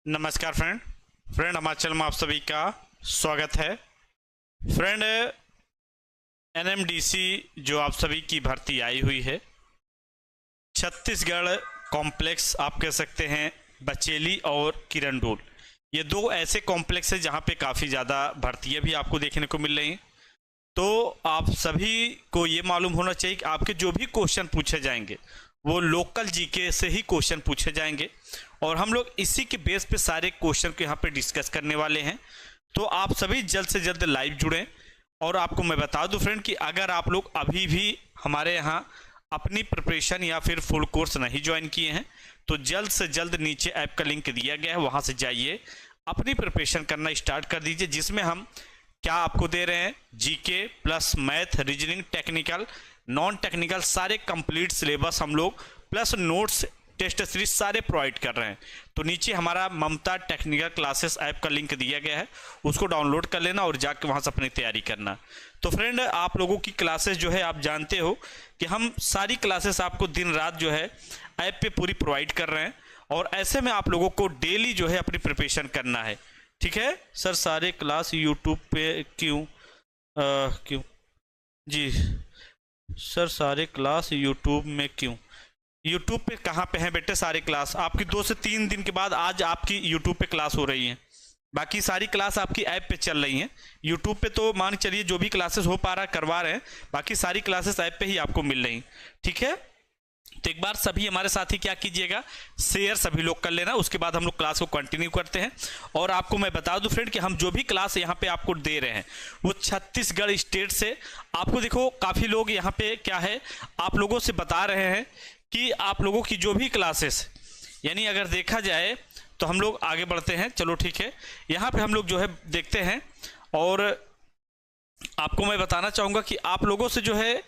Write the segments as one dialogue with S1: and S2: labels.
S1: नमस्कार फ्रेंड हमारे चैनल में आप सभी का स्वागत है। फ्रेंड, एनएमडीसी जो आप सभी की भर्ती आई हुई है, छत्तीसगढ़ कॉम्प्लेक्स आप कह सकते हैं, बचेली और किरंदुल, ये दो ऐसे कॉम्प्लेक्स है जहां पे काफ़ी ज़्यादा भर्तियां भी आपको देखने को मिल रही हैं। तो आप सभी को ये मालूम होना चाहिए कि आपके जो भी क्वेश्चन पूछे जाएंगे वो लोकल जीके से ही क्वेश्चन पूछे जाएंगे और हम लोग इसी के बेस पे सारे क्वेश्चन को यहाँ पे डिस्कस करने वाले हैं। तो आप सभी जल्द से जल्द लाइव जुड़ें। और आपको मैं बता दूं फ्रेंड कि अगर आप लोग अभी भी हमारे यहाँ अपनी प्रिपरेशन या फिर फुल कोर्स नहीं ज्वाइन किए हैं तो जल्द से जल्द नीचे ऐप का लिंक दिया गया है, वहाँ से जाइए, अपनी प्रिपरेशन करना स्टार्ट कर दीजिए, जिसमें हम क्या आपको दे रहे हैं, GK plus math, reasoning, technical, non technical सारे कंप्लीट सिलेबस हम लोग प्लस नोट्स, टेस्ट सीरीज सारे प्रोवाइड कर रहे हैं। तो नीचे हमारा ममता टेक्निकल क्लासेस ऐप का लिंक दिया गया है, उसको डाउनलोड कर लेना और जाके वहाँ से अपनी तैयारी करना। तो फ्रेंड, आप लोगों की क्लासेस जो है आप जानते हो कि हम सारी क्लासेस आपको दिन रात जो है ऐप पे पूरी प्रोवाइड कर रहे हैं और ऐसे में आप लोगों को डेली जो है अपनी प्रिपरेशन करना है। ठीक है सर, सारे क्लास यूट्यूब पे क्यों क्यों जी सर, सारे क्लास यूट्यूब में क्यों? यूट्यूब पे कहाँ पे हैं बेटे सारे क्लास? आपकी 2 से 3 दिन के बाद आज आपकी यूट्यूब पे क्लास हो रही है, बाकी सारी क्लास आपकी ऐप पे चल रही हैं। यूट्यूब पे तो मान चलिए जो भी क्लासेस हो पा रहा है करवा रहे हैं, बाकी सारी क्लासेस ऐप पे ही आपको मिल रही। ठीक है, तो एक बार सभी हमारे साथी क्या कीजिएगा, शेयर सभी लोग कर लेना, उसके बाद हम लोग क्लास को कंटिन्यू करते हैं। और आपको मैं बता दूं फ्रेंड कि हम जो भी क्लास यहाँ पे आपको दे रहे हैं वो छत्तीसगढ़ स्टेट से आपको, देखो काफ़ी लोग यहाँ पे क्या है आप लोगों से बता रहे हैं कि आप लोगों की जो भी क्लासेस, यानी अगर देखा जाए तो हम लोग आगे बढ़ते हैं। चलो ठीक है, यहाँ पे हम लोग जो है देखते हैं और आपको मैं बताना चाहूँगा कि आप लोगों से जो है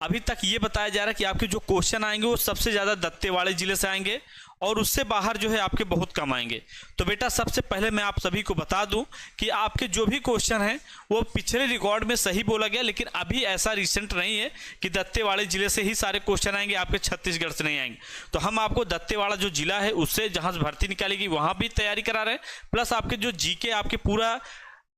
S1: अभी तक ये बताया जा रहा है कि आपके जो क्वेश्चन आएंगे वो सबसे ज़्यादा दत्तेवाड़े जिले से आएंगे और उससे बाहर जो है आपके बहुत कम आएंगे। तो बेटा सबसे पहले मैं आप सभी को बता दूं कि आपके जो भी क्वेश्चन हैं वो पिछले रिकॉर्ड में सही बोला गया, लेकिन अभी ऐसा रिसेंट नहीं है कि दत्तेवाड़े जिले से ही सारे क्वेश्चन आएंगे, आपके छत्तीसगढ़ से नहीं आएंगे। तो हम आपको दत्तेवाड़ा जो जिला है उससे जहाँ से भर्ती निकालेगी वहाँ भी तैयारी करा रहे हैं, प्लस आपके जो जीके आपके पूरा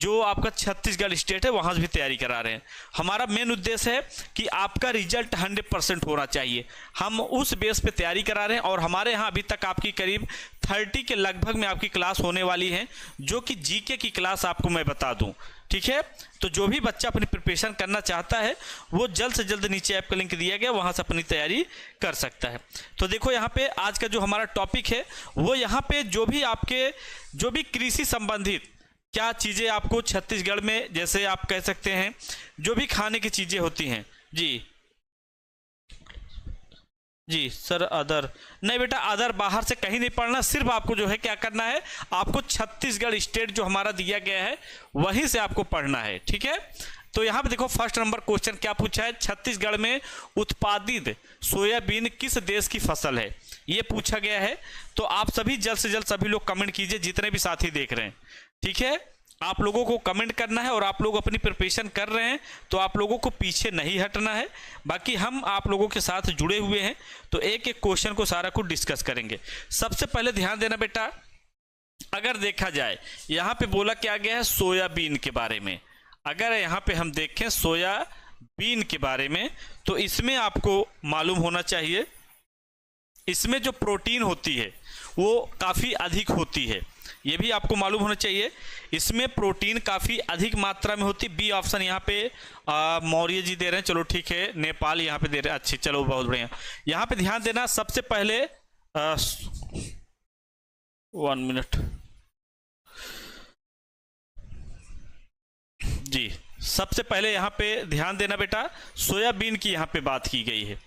S1: जो आपका छत्तीसगढ़ स्टेट है वहां से भी तैयारी करा रहे हैं। हमारा मेन उद्देश्य है कि आपका रिजल्ट 100% होना चाहिए, हम उस बेस पे तैयारी करा रहे हैं। और हमारे यहाँ अभी तक आपकी करीब 30 के लगभग में आपकी क्लास होने वाली है, जो कि जीके की क्लास आपको मैं बता दूं। ठीक है, तो जो भी बच्चा अपनी प्रिपरेशन करना चाहता है वो जल्द से जल्द नीचे ऐप का लिंक दिया गया, वहां से अपनी तैयारी कर सकता है। तो देखो यहाँ पे आज का जो हमारा टॉपिक है वो यहाँ पे जो भी कृषि संबंधित क्या चीज़ें आपको छत्तीसगढ़ में, जैसे आप कह सकते हैं जो भी खाने की चीज़ें होती हैं। जी जी सर, अदर नहीं बेटा, अदर बाहर से कहीं नहीं पढ़ना, सिर्फ आपको जो है क्या करना है, आपको छत्तीसगढ़ स्टेट जो हमारा दिया गया है वहीं से आपको पढ़ना है। ठीक है, तो यहाँ पे देखो फर्स्ट नंबर क्वेश्चन क्या पूछा है, छत्तीसगढ़ में उत्पादित सोयाबीन किस देश की फसल है, ये पूछा गया है। तो आप सभी जल्द से जल्द सभी लोग कमेंट कीजिए, जितने भी साथी देख रहे हैं। ठीक है, आप लोगों को कमेंट करना है और आप लोग अपनी प्रिपरेशन कर रहे हैं तो आप लोगों को पीछे नहीं हटना है। बाकी हम आप लोगों के साथ जुड़े हुए हैं, तो एक एक क्वेश्चन को सारा कुछ डिस्कस करेंगे। सबसे पहले ध्यान देना बेटा, अगर देखा जाए यहाँ पे बोला क्या गया है सोयाबीन के बारे में, अगर यहाँ पे हम देखें सोयाबीन के बारे में तो इसमें आपको मालूम होना चाहिए, इसमें जो प्रोटीन होती है वो काफ़ी अधिक होती है, ये भी आपको मालूम होना चाहिए। इसमें प्रोटीन काफ़ी अधिक मात्रा में होती है। बी ऑप्शन यहाँ पे मौर्य जी दे रहे हैं, चलो ठीक है, नेपाल यहाँ पे दे रहे हैं, अच्छी, चलो बहुत बढ़िया। यहाँ पे ध्यान देना, सबसे पहले 1 मिनट जी, सबसे पहले यहाँ पे ध्यान देना बेटा, सोयाबीन की यहाँ पे बात की गई है।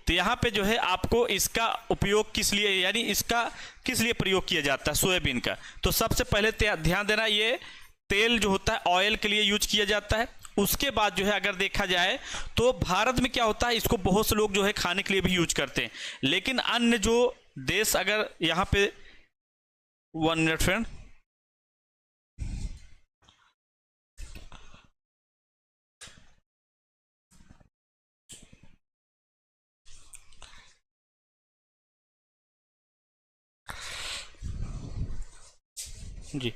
S1: तो यहाँ पे जो है आपको इसका उपयोग किस लिए, यानी इसका किस लिए प्रयोग किया जाता है सोयाबीन का, तो सबसे पहले ध्यान देना, ये तेल जो होता है ऑयल के लिए यूज किया जाता है। उसके बाद जो है अगर देखा जाए तो भारत में क्या होता है, इसको बहुत से लोग जो है खाने के लिए भी यूज करते हैं, लेकिन अन्य जो देश, अगर यहाँ पे 1 मिनट फ्रेंड, जी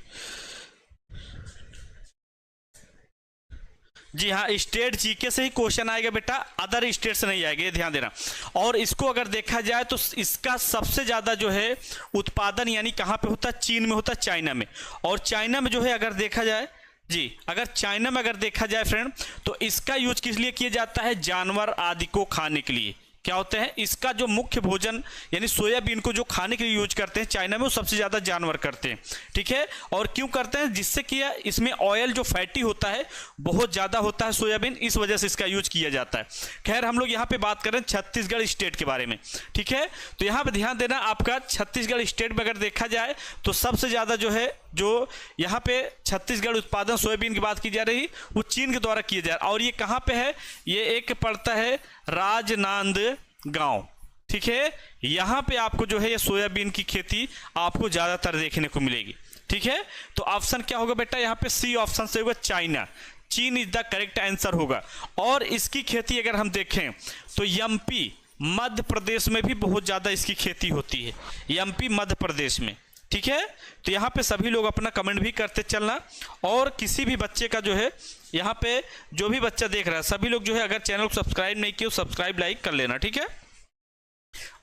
S1: जी हाँ, स्टेट जीके से ही क्वेश्चन आएगा बेटा, अदर स्टेट से नहीं आएगा, ये ध्यान देना। और इसको अगर देखा जाए तो इसका सबसे ज्यादा जो है उत्पादन यानी कहाँ पे होता है, चीन में होता है, चाइना में। और चाइना में जो है अगर देखा जाए जी, अगर चाइना में अगर देखा जाए फ्रेंड, तो इसका यूज किस लिए किया जाता है, जानवर आदि को खाने के लिए। क्या होते हैं, इसका जो मुख्य भोजन यानी सोयाबीन को जो खाने के लिए यूज करते हैं चाइना में, वो सबसे ज्यादा जानवर करते हैं, ठीक है। और क्यों करते हैं, जिससे कि इसमें ऑयल जो फैटी होता है बहुत ज्यादा होता है सोयाबीन, इस वजह से इसका यूज किया जाता है। खैर हम लोग यहाँ पे बात करें छत्तीसगढ़ स्टेट के बारे में, ठीक है। तो यहाँ पे ध्यान देना, आपका छत्तीसगढ़ स्टेट में अगर देखा जाए तो सबसे ज्यादा जो है, जो यहाँ पे छत्तीसगढ़ उत्पादन सोयाबीन की बात की जा रही, वो चीन के द्वारा किया जा रहा है। और ये कहाँ पे है, ये एक पड़ता है राजनांदगांव, ठीक है। यहां पे आपको जो है ये सोयाबीन की खेती आपको ज्यादातर देखने को मिलेगी, ठीक है। तो ऑप्शन क्या होगा बेटा, यहां पे सी ऑप्शन से होगा, चाइना, चीन इज द करेक्ट आंसर होगा। और इसकी खेती अगर हम देखें तो एमपी मध्य प्रदेश में भी बहुत ज्यादा इसकी खेती होती है, एमपी मध्य प्रदेश में, ठीक है। तो यहाँ पे सभी लोग अपना कमेंट भी करते चलना। और किसी भी बच्चे का जो है, यहाँ पे जो भी बच्चा देख रहा है सभी लोग जो है, अगर चैनल को सब्सक्राइब नहीं किया सब्सक्राइब लाइक कर लेना, ठीक है।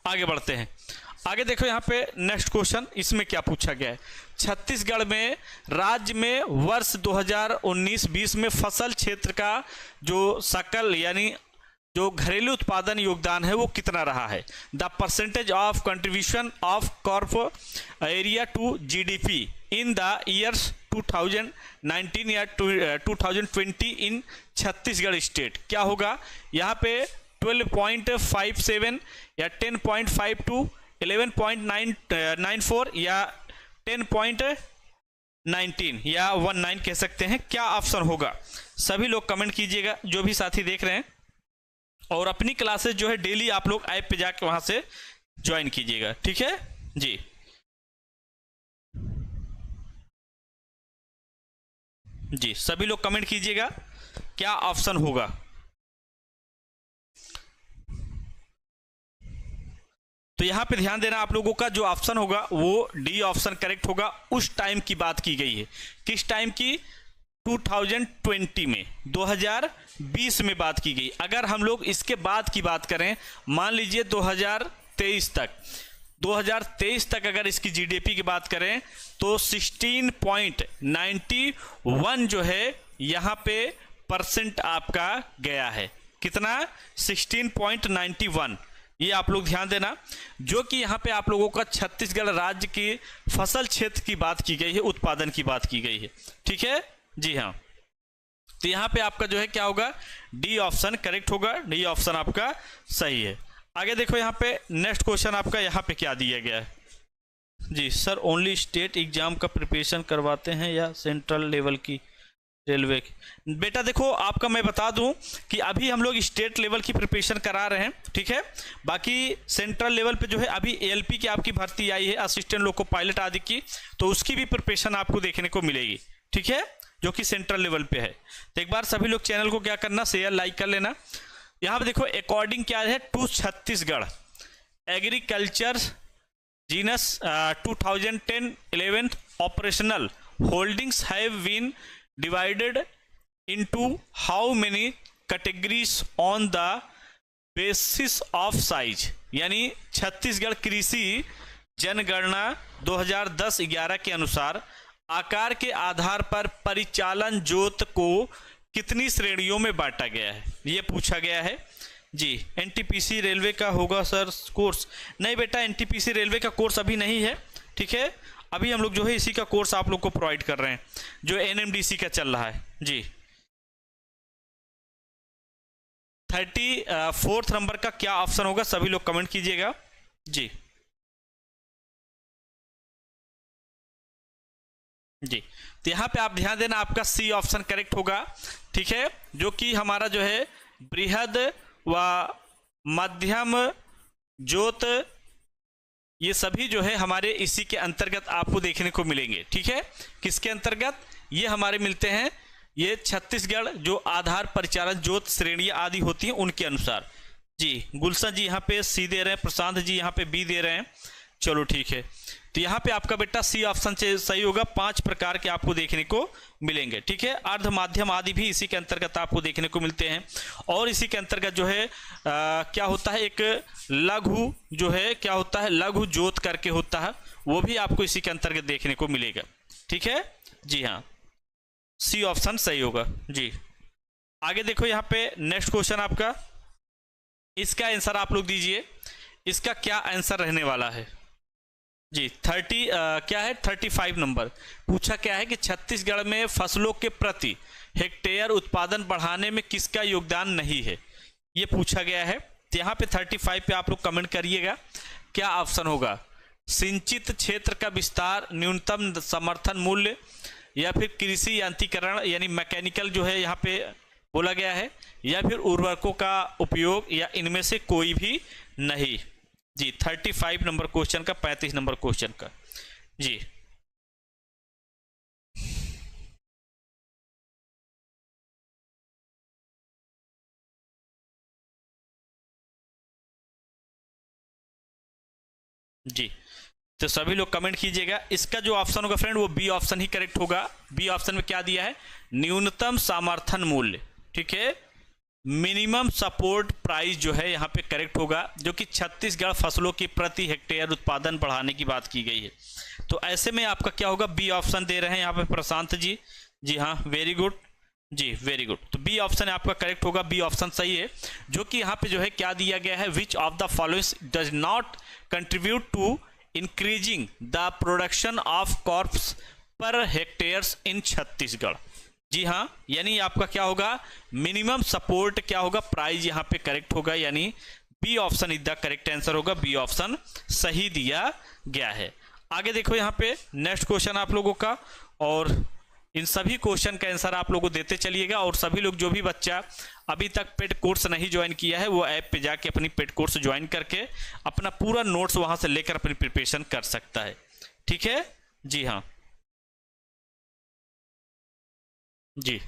S1: आगे बढ़ते हैं, आगे देखो यहाँ पे नेक्स्ट क्वेश्चन, इसमें क्या पूछा गया है, छत्तीसगढ़ में राज्य में वर्ष 2019-20 में फसल क्षेत्र का जो सकल यानी जो घरेलू उत्पादन योगदान है वो कितना रहा है। The percentage of contribution of crop area to GDP in the years 2019 या 2020 इन छत्तीसगढ़ स्टेट। क्या होगा यहाँ पे 12.57 या 10.52, 11.94 या 10.19 या 19 कह सकते हैं। क्या ऑप्शन होगा, सभी लोग कमेंट कीजिएगा, जो भी साथी देख रहे हैं। और अपनी क्लासेस जो है डेली आप लोग ऐप पे जाके वहां से ज्वाइन कीजिएगा, ठीक है जी। जी सभी लोग कमेंट कीजिएगा क्या ऑप्शन होगा। तो यहां पे ध्यान देना, आप लोगों का जो ऑप्शन होगा वो डी ऑप्शन करेक्ट होगा। उस टाइम की बात की गई है, किस टाइम की, 2020 में, 2020 में बात की गई। अगर हम लोग इसके बाद की बात करें, मान लीजिए 2023 तक अगर इसकी जीडीपी की बात करें तो 16.91 जो है यहाँ पे परसेंट आपका गया है। कितना, 16.91। ये आप लोग ध्यान देना, जो कि यहाँ पे आप लोगों का छत्तीसगढ़ राज्य की फसल क्षेत्र की बात की गई है, उत्पादन की बात की गई है, ठीक है जी हाँ। तो यहाँ पे आपका जो है क्या होगा, डी ऑप्शन करेक्ट होगा, डी ऑप्शन आपका सही है। आगे देखो यहाँ पे नेक्स्ट क्वेश्चन आपका यहाँ पे क्या दिया गया है जी। सर ओनली स्टेट एग्जाम का प्रिपरेशन करवाते हैं या सेंट्रल लेवल की, रेलवे की? बेटा देखो आपका मैं बता दूं कि अभी हम लोग स्टेट लेवल की प्रिपरेशन करा रहे हैं, ठीक है। बाकी सेंट्रल लेवल पे जो है अभी एएलपी की आपकी भर्ती आई है, असिस्टेंट लोको पायलट आदि की, तो उसकी भी प्रिपरेशन आपको देखने को मिलेगी, ठीक है, जो कि सेंट्रल लेवल पे है। तो एक बार सभी लोग चैनल को क्या करना, शेयर लाइक कर लेना। यहाँ पे देखो अकॉर्डिंग क्या है to Chhattisgarh agriculture census 2010-11 operational holdings have been divided into how many categories on the basis of size. यानी छत्तीसगढ़ कृषि जनगणना 2010-11 के अनुसार आकार के आधार पर परिचालन जोत को कितनी श्रेणियों में बांटा गया है, ये पूछा गया है जी। एनटीपीसी रेलवे का होगा सर कोर्स? नहीं बेटा, एनटीपीसी रेलवे का कोर्स अभी नहीं है, ठीक है। अभी हम लोग जो है इसी का कोर्स आप लोग को प्रोवाइड कर रहे हैं जो एनएमडीसी का चल रहा है जी। 34 नंबर का क्या ऑप्शन होगा, सभी लोग कमेंट कीजिएगा जी। जी तो यहाँ पे आप ध्यान देना, आपका सी ऑप्शन करेक्ट होगा, ठीक है, जो कि हमारा जो है बृहद व मध्यम जोत, ये सभी जो है हमारे इसी के अंतर्गत आपको देखने को मिलेंगे, ठीक है। किसके अंतर्गत, ये हमारे मिलते हैं, ये छत्तीसगढ़ जो आधार परिचालन जोत श्रेणियां आदि होती हैं उनके अनुसार जी। गुलशन जी यहाँ पे सी दे रहे हैं, प्रशांत जी यहाँ पे बी दे रहे हैं, चलो ठीक है। तो यहाँ पे आपका बेटा सी ऑप्शन से सही होगा। 5 प्रकार के आपको देखने को मिलेंगे, ठीक है। अर्ध, माध्यम आदि भी इसी के अंतर्गत आपको देखने को मिलते हैं। और इसी के अंतर्गत जो है क्या होता है, एक लघु जो है क्या होता है, लघु जोत करके होता है, वो भी आपको इसी के अंतर्गत देखने को मिलेगा, ठीक है। जी हाँ, सी ऑप्शन सही होगा जी। आगे देखो यहाँ पे नेक्स्ट क्वेश्चन आपका, इसका आंसर आप लोग दीजिए। इसका क्या आंसर रहने वाला है जी। 35 नंबर पूछा क्या है कि छत्तीसगढ़ में फसलों के प्रति हेक्टेयर उत्पादन बढ़ाने में किसका योगदान नहीं है, ये पूछा गया है। तो यहाँ पे 35 पे आप लोग कमेंट करिएगा क्या ऑप्शन होगा। सिंचित क्षेत्र का विस्तार, न्यूनतम समर्थन मूल्य, या फिर कृषि यांत्रिकरण यानी मैकेनिकल जो है यहाँ पे बोला गया है, या फिर उर्वरकों का उपयोग, या इनमें से कोई भी नहीं जी। 35 नंबर क्वेश्चन का 35 नंबर क्वेश्चन का जी। जी तो सभी लोग कमेंट कीजिएगा। इसका जो ऑप्शन होगा फ्रेंड वो बी ऑप्शन ही करेक्ट होगा। बी ऑप्शन में क्या दिया है, न्यूनतम समर्थन मूल्य, ठीक है। मिनिमम सपोर्ट प्राइस जो है यहाँ पे करेक्ट होगा, जो कि छत्तीसगढ़ फसलों की प्रति हेक्टेयर उत्पादन बढ़ाने की बात की गई है। तो ऐसे में आपका क्या होगा, बी ऑप्शन दे रहे हैं यहाँ पे प्रशांत जी। जी हाँ, वेरी गुड जी, वेरी गुड। तो बी ऑप्शन आपका करेक्ट होगा, बी ऑप्शन सही है। जो कि यहाँ पे जो है क्या दिया गया है, which of the following does not contribute to increasing the production of crops per hectares इन छत्तीसगढ़। जी हाँ, यानी आपका क्या होगा, मिनिमम सपोर्ट क्या होगा, प्राइस यहाँ पे करेक्ट होगा, यानी B option is the correct answer होगा। बी ऑप्शन सही दिया गया है। आगे देखो यहाँ पे नेक्स्ट क्वेश्चन आप लोगों का, और इन सभी क्वेश्चन का आंसर आप लोगों को देते चलिएगा। और सभी लोग जो भी बच्चा अभी तक पेड कोर्स नहीं ज्वाइन किया है वो ऐप पे जाके अपनी पेड कोर्स ज्वाइन करके अपना पूरा नोट्स वहां से लेकर अपनी प्रिपरेशन कर सकता है, ठीक है। जी हाँ जी।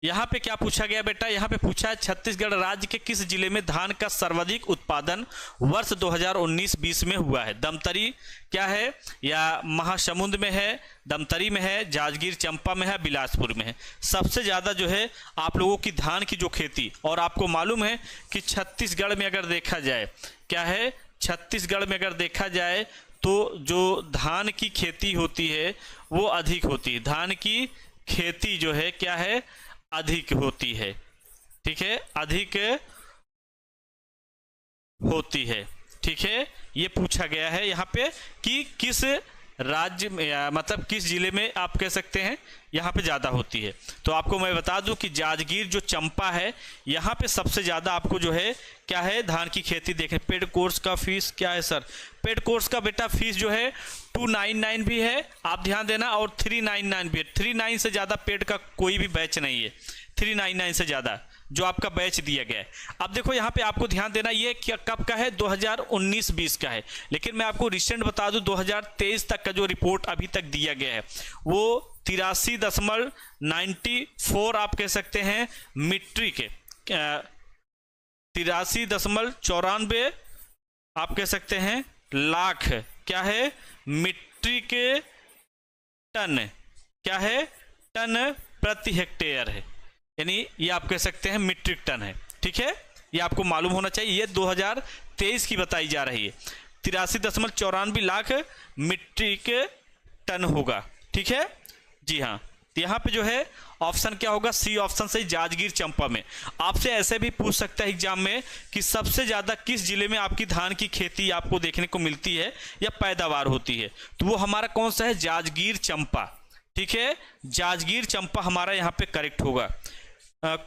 S1: यहाँ पे क्या पूछा गया बेटा, यहाँ पे पूछा है छत्तीसगढ़ राज्य के किस जिले में धान का सर्वाधिक उत्पादन वर्ष 2019-20 में हुआ है। दमतरी क्या है, या महासमुंद में है, दमतरी में है, जांजगीर चंपा में है, बिलासपुर में है। सबसे ज़्यादा जो है आप लोगों की धान की जो खेती, और आपको मालूम है कि छत्तीसगढ़ में अगर देखा जाए क्या है, छत्तीसगढ़ में अगर देखा जाए तो जो धान की खेती होती है वो अधिक होती है। धान की खेती जो है क्या है, अधिक होती है, ठीक है, अधिक होती है, ठीक है। ये पूछा गया है यहाँ पे कि किस राज्य में, मतलब किस जिले में आप कह सकते हैं यहाँ पे ज़्यादा होती है। तो आपको मैं बता दूं कि जांजगीर जो चंपा है यहाँ पे सबसे ज़्यादा आपको जो है क्या है, धान की खेती देखें। पेड कोर्स का फीस क्या है सर, पेड कोर्स का बेटा फीस जो है 299 भी है, आप ध्यान देना, और 399 भी है। 39 से ज़्यादा पेड का कोई भी बैच नहीं है, 399 से ज़्यादा जो आपका बैच दिया गया है। अब देखो यहाँ पे आपको ध्यान देना, ये क्या कब का है, 2019-20 का है। लेकिन मैं आपको रिसेंट बता दूं 2023 तक का जो रिपोर्ट अभी तक दिया गया है वो 83.94 आप कह सकते हैं मीट्रिक, 83.94 आप कह सकते हैं लाख क्या है, मीट्रिक टन क्या है, टन प्रति हेक्टेयर है, यानी ये आप कह सकते हैं मीट्रिक टन है, ठीक है। ये आपको मालूम होना चाहिए, ये 2023 की बताई जा रही है। 83.94 लाख मीट्रिक टन होगा, ठीक है। जी हाँ, तो यहाँ पे जो है ऑप्शन क्या होगा, सी ऑप्शन से, जांजगीर चंपा में। आपसे ऐसे भी पूछ सकता है एग्जाम में कि सबसे ज्यादा किस जिले में आपकी धान की खेती आपको देखने को मिलती है या पैदावार होती है, तो वो हमारा कौन सा है, जांजगीर चंपा, ठीक है। जांजगीर चंपा हमारा यहाँ पे करेक्ट होगा।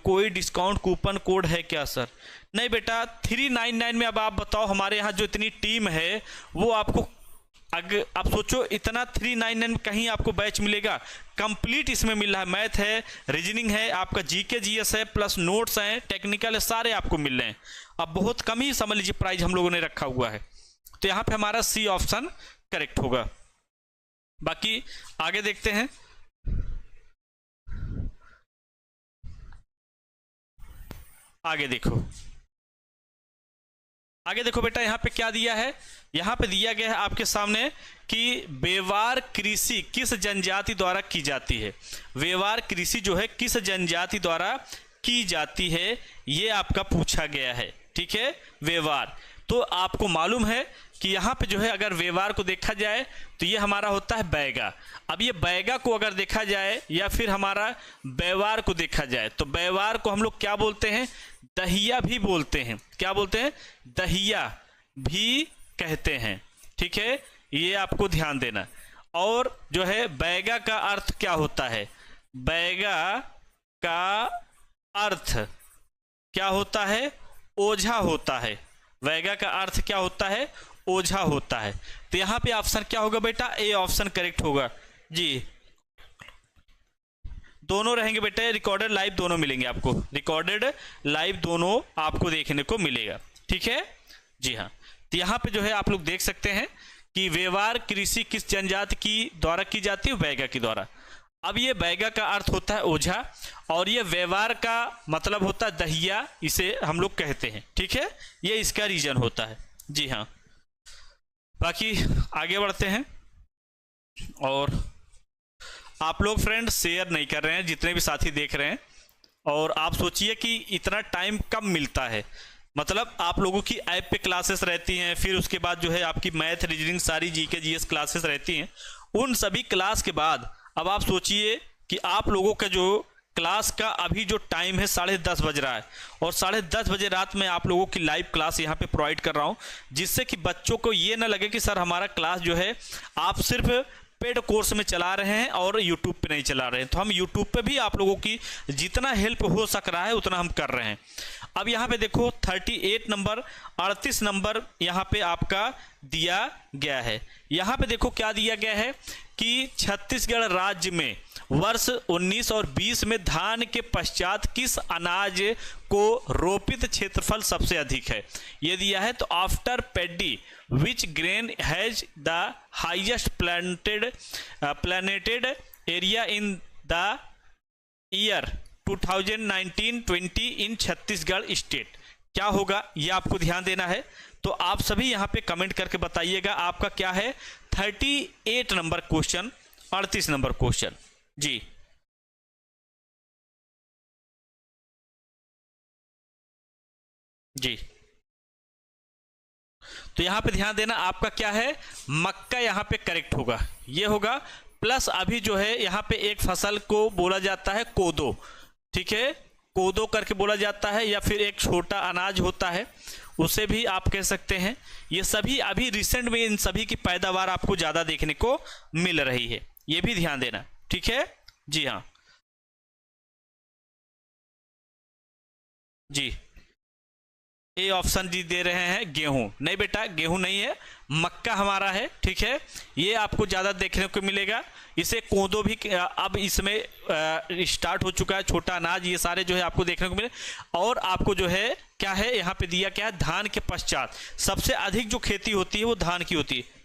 S1: कोई डिस्काउंट कूपन कोड है क्या सर, नहीं बेटा, 399 में। अब आप बताओ हमारे यहाँ जो इतनी टीम है वो आपको, अगर आप सोचो इतना 399 में कहीं आपको बैच मिलेगा, कंप्लीट इसमें मिल रहा है। मैथ है, रीजनिंग है, आपका जीके जीएस है, प्लस नोट्स हैं, टेक्निकल है, सारे आपको मिल रहे हैं। अब बहुत कम ही समझ लीजिए प्राइस हम लोगों ने रखा हुआ है, तो यहाँ पे हमारा सी ऑप्शन करेक्ट होगा। बाकी आगे देखते हैं। आगे देखो, आगे देखो बेटा यहाँ पे क्या दिया है, यहाँ पे दिया गया है आपके सामने कि व्यवहार कृषि किस जनजाति द्वारा की जाती है। व्यवहार कृषि जो है किस जनजाति द्वारा की जाती है, ये आपका पूछा गया है। ठीक है, व्यवहार। तो आपको मालूम है कि यहाँ पे जो है अगर व्यवहार को देखा जाए तो ये हमारा होता है बैगा। अब ये बैगा को अगर देखा जाए या फिर हमारा व्यवहार को देखा जाए तो व्यवहार को हम लोग क्या बोलते हैं, दहिया भी बोलते हैं। क्या बोलते हैं, दहिया भी कहते हैं। ठीक है, ये आपको ध्यान देना। और जो है बैगा का अर्थ क्या होता है, बैगा का अर्थ क्या होता है, ओझा होता है। बैगा का अर्थ क्या होता है, ओझा होता है। तो यहाँ पे ऑप्शन क्या होगा बेटा, ए ऑप्शन करेक्ट होगा जी। दोनों रहेंगे बेटा, रिकॉर्डेड लाइव दोनों मिलेंगे आपको, रिकॉर्डेड लाइव दोनों आपको देखने को मिलेगा। ठीक है जी हाँ। तो यहाँ पे जो है आप लोग देख सकते हैं कि व्यवहार कृषि किस जनजाति की द्वारा की जाती है, बैगा की द्वारा। अब ये बैगा का अर्थ होता है ओझा और ये व्यवहार का मतलब होता है दहिया, इसे हम लोग कहते हैं। ठीक है, ये इसका रीजन होता है जी हाँ। बाकी आगे बढ़ते हैं। और आप लोग फ्रेंड शेयर नहीं कर रहे हैं, जितने भी साथी देख रहे हैं, और आप सोचिए कि इतना टाइम कब मिलता है। मतलब आप लोगों की ऐप पे क्लासेस रहती हैं, फिर उसके बाद जो है आपकी मैथ, रीजनिंग, सारी जीके जीएस क्लासेस रहती हैं। उन सभी क्लास के बाद अब आप सोचिए कि आप लोगों का जो क्लास का अभी जो टाइम है 10:30 बज रहा है और 10:30 बजे रात में आप लोगों की लाइव क्लास यहाँ पे प्रोवाइड कर रहा हूँ, जिससे कि बच्चों को ये ना लगे कि सर हमारा क्लास जो है आप सिर्फ पेड कोर्स में चला रहे हैं और यूट्यूब पे नहीं चला रहे हैं। तो हम यूट्यूब पे भी आप लोगों की जितना हेल्प हो सक रहा है उतना हम कर रहे हैं। अब यहाँ पे देखो 38 नंबर 38 नंबर यहाँ पे आपका दिया गया है। यहाँ पे देखो क्या दिया गया है कि छत्तीसगढ़ राज्य में वर्ष 19 और 20 में धान के पश्चात किस अनाज को रोपित क्षेत्रफल सबसे अधिक है, ये दिया है। तो after paddy which grain has the highest planted area in the year 2019-20 in Chhattisgarh state, क्या होगा ये आपको ध्यान देना है। तो आप सभी यहाँ पे कमेंट करके बताइएगा आपका क्या है। 38 नंबर क्वेश्चन, 38 नंबर क्वेश्चन जी। जी तो यहां पे ध्यान देना आपका क्या है, मक्का यहां पे करेक्ट होगा, ये होगा। प्लस अभी जो है यहां पे एक फसल को बोला जाता है कोदो। ठीक है, कोदो करके बोला जाता है, या फिर एक छोटा अनाज होता है उसे भी आप कह सकते हैं। ये सभी अभी रिसेंट में इन सभी की पैदावार आपको ज्यादा देखने को मिल रही है, ये भी ध्यान देना। ठीक है जी हाँ जी। ए ऑप्शन जी दे रहे हैं गेहूं, नहीं बेटा गेहूं नहीं है, मक्का हमारा है। ठीक है, ये आपको ज़्यादा देखने को मिलेगा। इसे कोदो भी अब इसमें स्टार्ट हो चुका है, छोटा अनाज, ये सारे जो है आपको देखने को मिले। और आपको जो है क्या है यहाँ पे दिया क्या है, धान के पश्चात सबसे अधिक जो खेती होती है वो धान की होती है।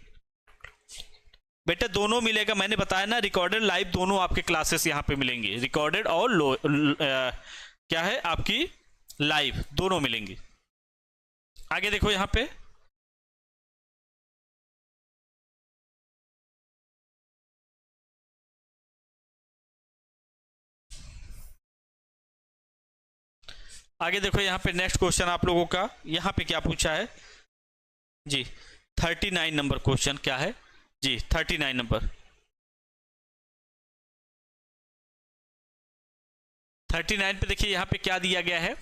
S1: बेटा दोनों मिलेगा, मैंने बताया ना, रिकॉर्डेड लाइव दोनों आपके क्लासेस यहाँ पे मिलेंगे, रिकॉर्डेड और क्या है आपकी लाइव दोनों मिलेंगे। आगे देखो यहां पे आगे देखो यहां पे नेक्स्ट क्वेश्चन आप लोगों का यहां पे क्या पूछा है जी। 39 नंबर क्वेश्चन क्या है जी, 39 नंबर 39 पे देखिए यहाँ पे क्या दिया गया है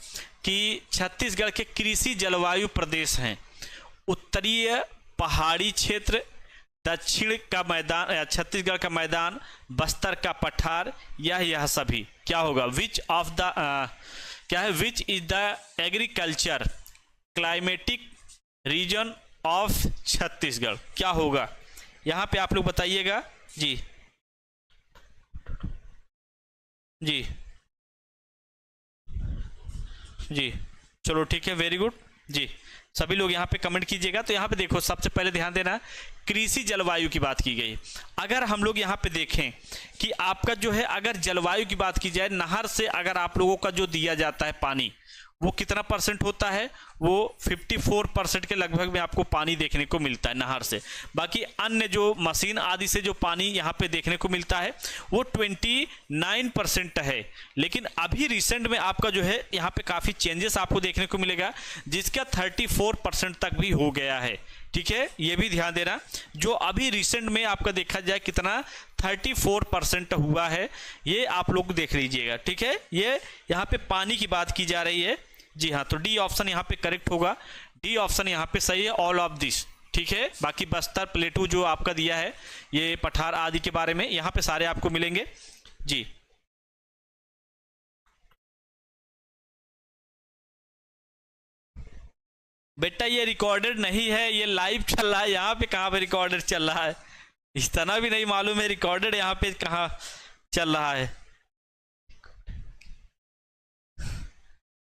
S1: कि छत्तीसगढ़ के कृषि जलवायु प्रदेश हैं, उत्तरीय पहाड़ी क्षेत्र, दक्षिण का मैदान, छत्तीसगढ़ का मैदान, बस्तर का पठार, यह सभी क्या होगा, विच ऑफ द क्या है, which is the agriculture climatic reason of Chhattisgarh, क्या होगा यहाँ पे आप लोग बताइएगा जी। जी जी चलो ठीक है, वेरी गुड जी। सभी लोग यहाँ पे कमेंट कीजिएगा। तो यहाँ पे देखो सबसे पहले ध्यान देना, कृषि जलवायु की बात की गई। अगर हम लोग यहाँ पे देखें कि आपका जो है अगर जलवायु की बात की जाए, नहर से अगर आप लोगों का जो दिया जाता है पानी वो कितना % होता है, वो 54% के लगभग में आपको पानी देखने को मिलता है नहर से। बाकी अन्य जो मशीन आदि से जो पानी यहाँ पे देखने को मिलता है वो 29% है। लेकिन अभी रिसेंट में आपका जो है यहाँ पे काफ़ी चेंजेस आपको देखने को मिलेगा, जिसका 34% तक भी हो गया है। ठीक है, ये भी ध्यान देना, जो अभी रिसेंट में आपका देखा जाए कितना 34% हुआ है, ये आप लोग देख लीजिएगा। ठीक है, ये यहाँ पे पानी की बात की जा रही है। जी हाँ, तो डी ऑप्शन यहाँ पे करेक्ट होगा, डी ऑप्शन यहाँ पे सही है, ऑल ऑफ दिस। ठीक है, बाकी बस्तर प्लेटू जो आपका दिया है ये पठार आदि के बारे में यहाँ पे सारे आपको मिलेंगे। जी बेटा ये रिकॉर्डेड नहीं है, ये लाइव चल रहा है। यहाँ पे कहाँ पे रिकॉर्डेड चल रहा है, इतना भी नहीं मालूम है रिकॉर्डेड यहाँ पे कहाँ चल रहा है।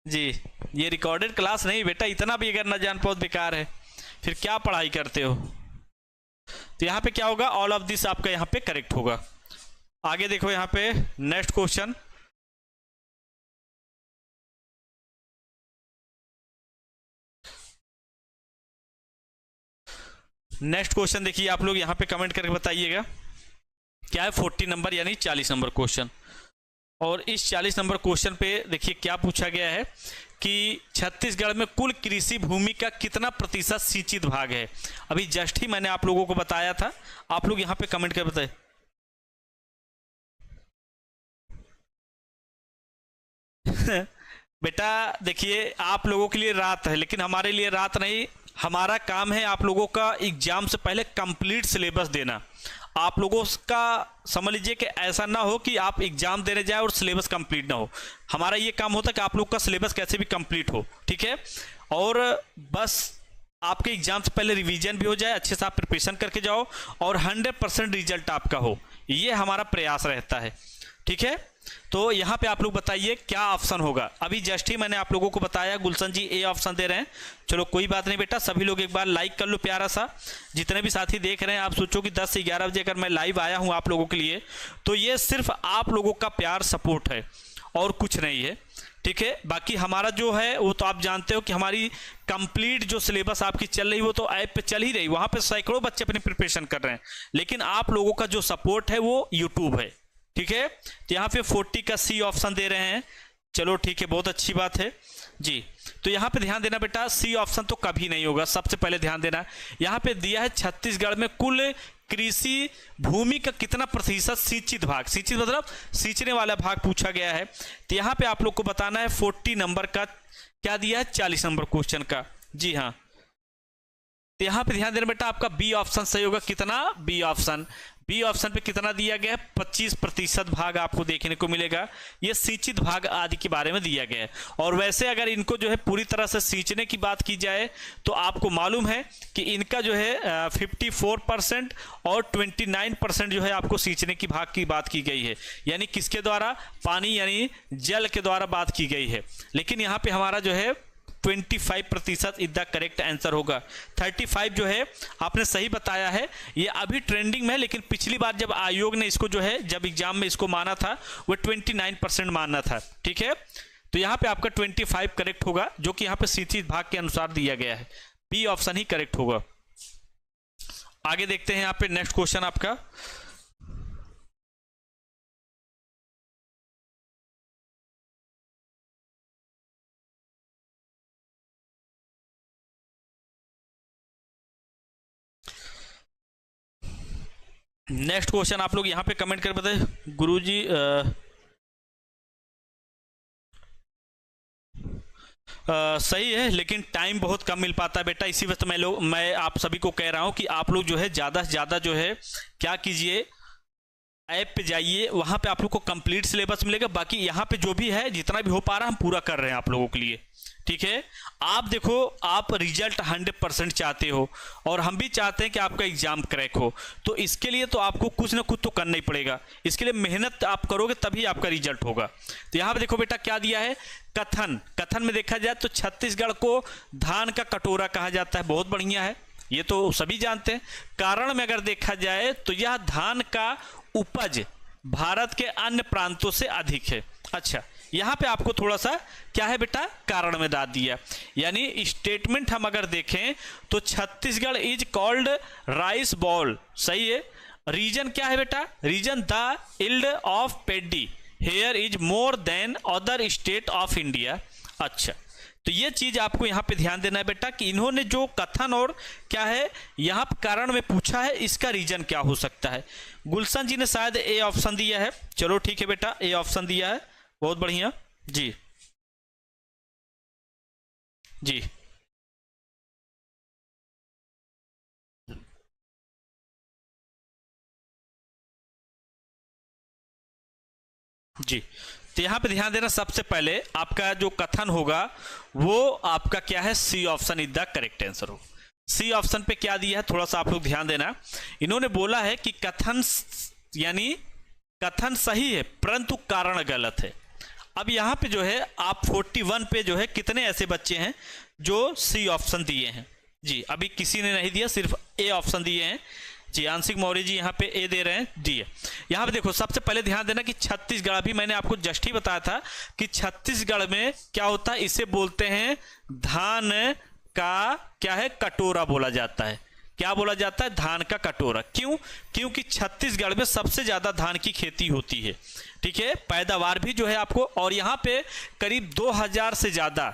S1: जी ये रिकॉर्डेड क्लास नहीं बेटा, इतना भी अगर ना जान पाओ बेकार है, फिर क्या पढ़ाई करते हो। तो यहाँ पे क्या होगा, ऑल ऑफ दिस आपका यहाँ पे करेक्ट होगा। आगे देखो यहाँ पे नेक्स्ट क्वेश्चन, नेक्स्ट क्वेश्चन देखिए आप लोग यहाँ पे कमेंट करके बताइएगा क्या है। 40 नंबर यानी 40 नंबर क्वेश्चन, और इस 40 नंबर क्वेश्चन पे देखिए क्या पूछा गया है कि छत्तीसगढ़ में कुल कृषि भूमि का कितना प्रतिशत सिंचित भाग है। अभी जस्ट ही मैंने आप लोगों को बताया था, आप लोग यहाँ पे कमेंट कर बताए। बेटा देखिए आप लोगों के लिए रात है, लेकिन हमारे लिए रात नहीं। हमारा काम है आप लोगों का एग्जाम से पहले कंप्लीट सिलेबस देना। आप लोगों का समझ लीजिए कि ऐसा ना हो कि आप एग्जाम देने जाए और सिलेबस कंप्लीट ना हो। हमारा ये काम होता है कि आप लोग का सिलेबस कैसे भी कंप्लीट हो। ठीक है, और बस आपके एग्जाम से पहले रिवीजन भी हो जाए, अच्छे से आप प्रिपरेशन करके जाओ और 100% रिजल्ट आपका हो, ये हमारा प्रयास रहता है। ठीक है, तो यहाँ पे आप लोग बताइए क्या ऑप्शन होगा। अभी जस्ट ही मैंने आप लोगों को बताया, गुलशन जी ए ऑप्शन दे रहे हैं। चलो कोई बात नहीं बेटा, सभी लोग एक बार लाइक कर लो प्यारा सा। जितने भी साथी देख रहे हैं, आप सोचो कि 10 से 11 बजे अगर मैं लाइव आया हूँ आप लोगों के लिए, तो ये सिर्फ आप लोगों का प्यार सपोर्ट है और कुछ नहीं है। ठीक है, बाकी हमारा जो है वो तो आप जानते हो कि हमारी कंप्लीट जो सिलेबस आपकी चल रही वो तो ऐप पे चल ही रही, वहाँ पे सैकड़ों बच्चे अपनी प्रिपरेशन कर रहे हैं, लेकिन आप लोगों का जो सपोर्ट है वो यूट्यूब है। ठीक है, तो यहाँ पे 40 का सी ऑप्शन दे रहे हैं। चलो ठीक है, बहुत अच्छी बात है जी। तो यहाँ पे ध्यान देना बेटा, सी ऑप्शन तो कभी नहीं होगा, सबसे पहले ध्यान देना। यहाँ पे दिया है छत्तीसगढ़ में कुल कृषि भूमि का कितना प्रतिशत सिंचित भाग, सिंचित मतलब सींचने वाला भाग पूछा गया है। तो यहाँ पे आप लोग को बताना है 40 नंबर का क्या दिया है, 40 नंबर क्वेश्चन का। जी हाँ, तो यहाँ पे ध्यान देना बेटा, आपका बी ऑप्शन सही होगा। कितना, बी ऑप्शन, बी ऑप्शन पे कितना दिया गया है, 25% भाग आपको देखने को मिलेगा। ये सिंचित भाग आदि के बारे में दिया गया है। और वैसे अगर इनको जो है पूरी तरह से सींचने की बात की जाए तो आपको मालूम है कि इनका जो है 54% और 29% जो है आपको सींचने की भाग की बात की गई है, यानी किसके द्वारा, पानी यानी जल के द्वारा बात की गई है। लेकिन यहाँ पे हमारा जो है 25% इज द करेक्ट आंसर होगा। 35 जो है आपने सही बताया है, ये अभी ट्रेंडिंग में है, लेकिन पिछली बार जब आयोग ने इसको जो है जब एग्जाम में इसको माना था वो 29% माना था। ठीक है, तो यहाँ पे आपका 25 करेक्ट होगा, जो कि यहाँ पे सिंचित भाग के अनुसार दिया गया है। बी ऑप्शन ही करेक्ट होगा। आगे देखते हैं यहाँ पे नेक्स्ट क्वेश्चन आपका। नेक्स्ट क्वेश्चन आप लोग यहाँ पे कमेंट कर बताए गुरुजी। सही है, लेकिन टाइम बहुत कम मिल पाता है बेटा, इसी वजह से मैं आप सभी को कह रहा हूँ कि आप लोग जो है ज़्यादा से ज़्यादा जो है क्या कीजिए, ऐप पे जाइए, वहाँ पे आप लोग को कंप्लीट सिलेबस मिलेगा। बाकी यहाँ पे जो भी है जितना भी हो पा रहा है हम पूरा कर रहे हैं आप लोगों के लिए। ठीक है, आप देखो, आप रिजल्ट 100% चाहते हो और हम भी चाहते हैं कि आपका एग्जाम क्रैक हो, तो इसके लिए तो आपको कुछ ना कुछ तो करना ही पड़ेगा। इसके लिए मेहनत आप करोगे तभी आपका रिजल्ट होगा। तो यहाँ पे देखो बेटा क्या दिया है, कथन। कथन में देखा जाए तो छत्तीसगढ़ को धान का कटोरा कहा जाता है, बहुत बढ़िया है, ये तो सभी जानते हैं। कारण में अगर देखा जाए तो यह धान का उपज भारत के अन्य प्रांतों से अधिक है। अच्छा, यहाँ पे आपको थोड़ा सा क्या है बेटा, कारण में डाल दिया। यानी स्टेटमेंट हम अगर देखें तो Chhattisgarh is called rice bowl, सही है। रीजन क्या है बेटा, reason the yield of paddy here is more than other state of India. अच्छा, तो ये चीज आपको यहाँ पे ध्यान देना है बेटा कि इन्होंने जो कथन और क्या है यहाँ कारण में पूछा है, इसका रीजन क्या हो सकता है। गुलशन जी ने शायद ए ऑप्शन दिया है, चलो ठीक है बेटा, ए ऑप्शन दिया है, बहुत बढ़िया जी जी जी। तो यहाँ पे ध्यान देना, सबसे पहले आपका जो कथन होगा वो आपका क्या है, C option is the correct answer हो। सी ऑप्शन पे क्या दिया है, थोड़ा सा आप लोग ध्यान देना। इन्होंने बोला है कि कथन यानी कथन सही है परंतु कारण गलत है। अब यहाँ पे जो है आप 41 पे जो है कितने ऐसे बच्चे हैं जो सी ऑप्शन दिए हैं जी, अभी किसी ने नहीं दिया, सिर्फ ए ऑप्शन दिए हैं जी। आंशिक मौर्य जी यहाँ पे ए दे रहे हैं, डी है। यहाँ पे देखो सबसे पहले ध्यान देना कि छत्तीसगढ़, अभी मैंने आपको जस्ट ही बताया था कि छत्तीसगढ़ में क्या होता है, इसे बोलते हैं धान का क्या है, कटोरा बोला जाता है। क्या बोला जाता है, धान का कटोरा। क्यों, क्योंकि छत्तीसगढ़ में सबसे ज्यादा धान की खेती होती है, ठीक है, पैदावार भी जो है आपको, और यहाँ पे करीब 2000 से ज्यादा,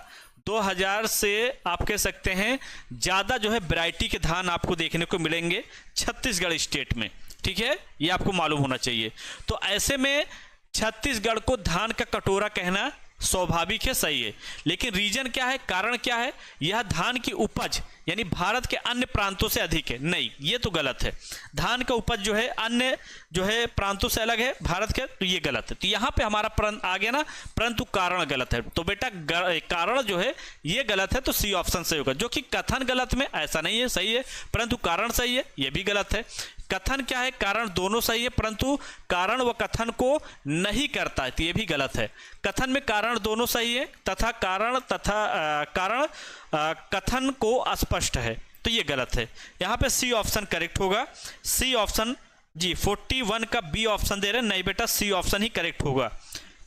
S1: 2000 से आप कह सकते हैं ज्यादा जो है वैरायटी के धान आपको देखने को मिलेंगे छत्तीसगढ़ स्टेट में, ठीक है, ये आपको मालूम होना चाहिए। तो ऐसे में छत्तीसगढ़ को धान का कटोरा कहना स्वाभाविक है, सही है। लेकिन रीजन क्या है, कारण क्या है, यह धान की उपज यानी भारत के अन्य प्रांतों से अधिक है, नहीं, ये तो गलत है। धान का उपज जो है अन्य जो है प्रांतों से अलग है भारत के, तो ये गलत है। तो यहाँ पे हमारा आ गया ना, परंतु कारण गलत है। तो बेटा कारण जो है ये गलत है, तो सी ऑप्शन सही होगा। जो कि कथन गलत में ऐसा नहीं है, सही है, परंतु कारण सही है, ये भी गलत है। कथन क्या है, कारण दोनों सही है, परंतु कारण व कथन को नहीं करता है, तो ये भी गलत है। कथन में कारण दोनों सही है तथा कारण कथन को अस्पष्ट है, तो ये गलत है। यहाँ पे सी ऑप्शन करेक्ट होगा, सी ऑप्शन जी। 41 का बी ऑप्शन दे रहे हैं, नहीं बेटा सी ऑप्शन ही करेक्ट होगा,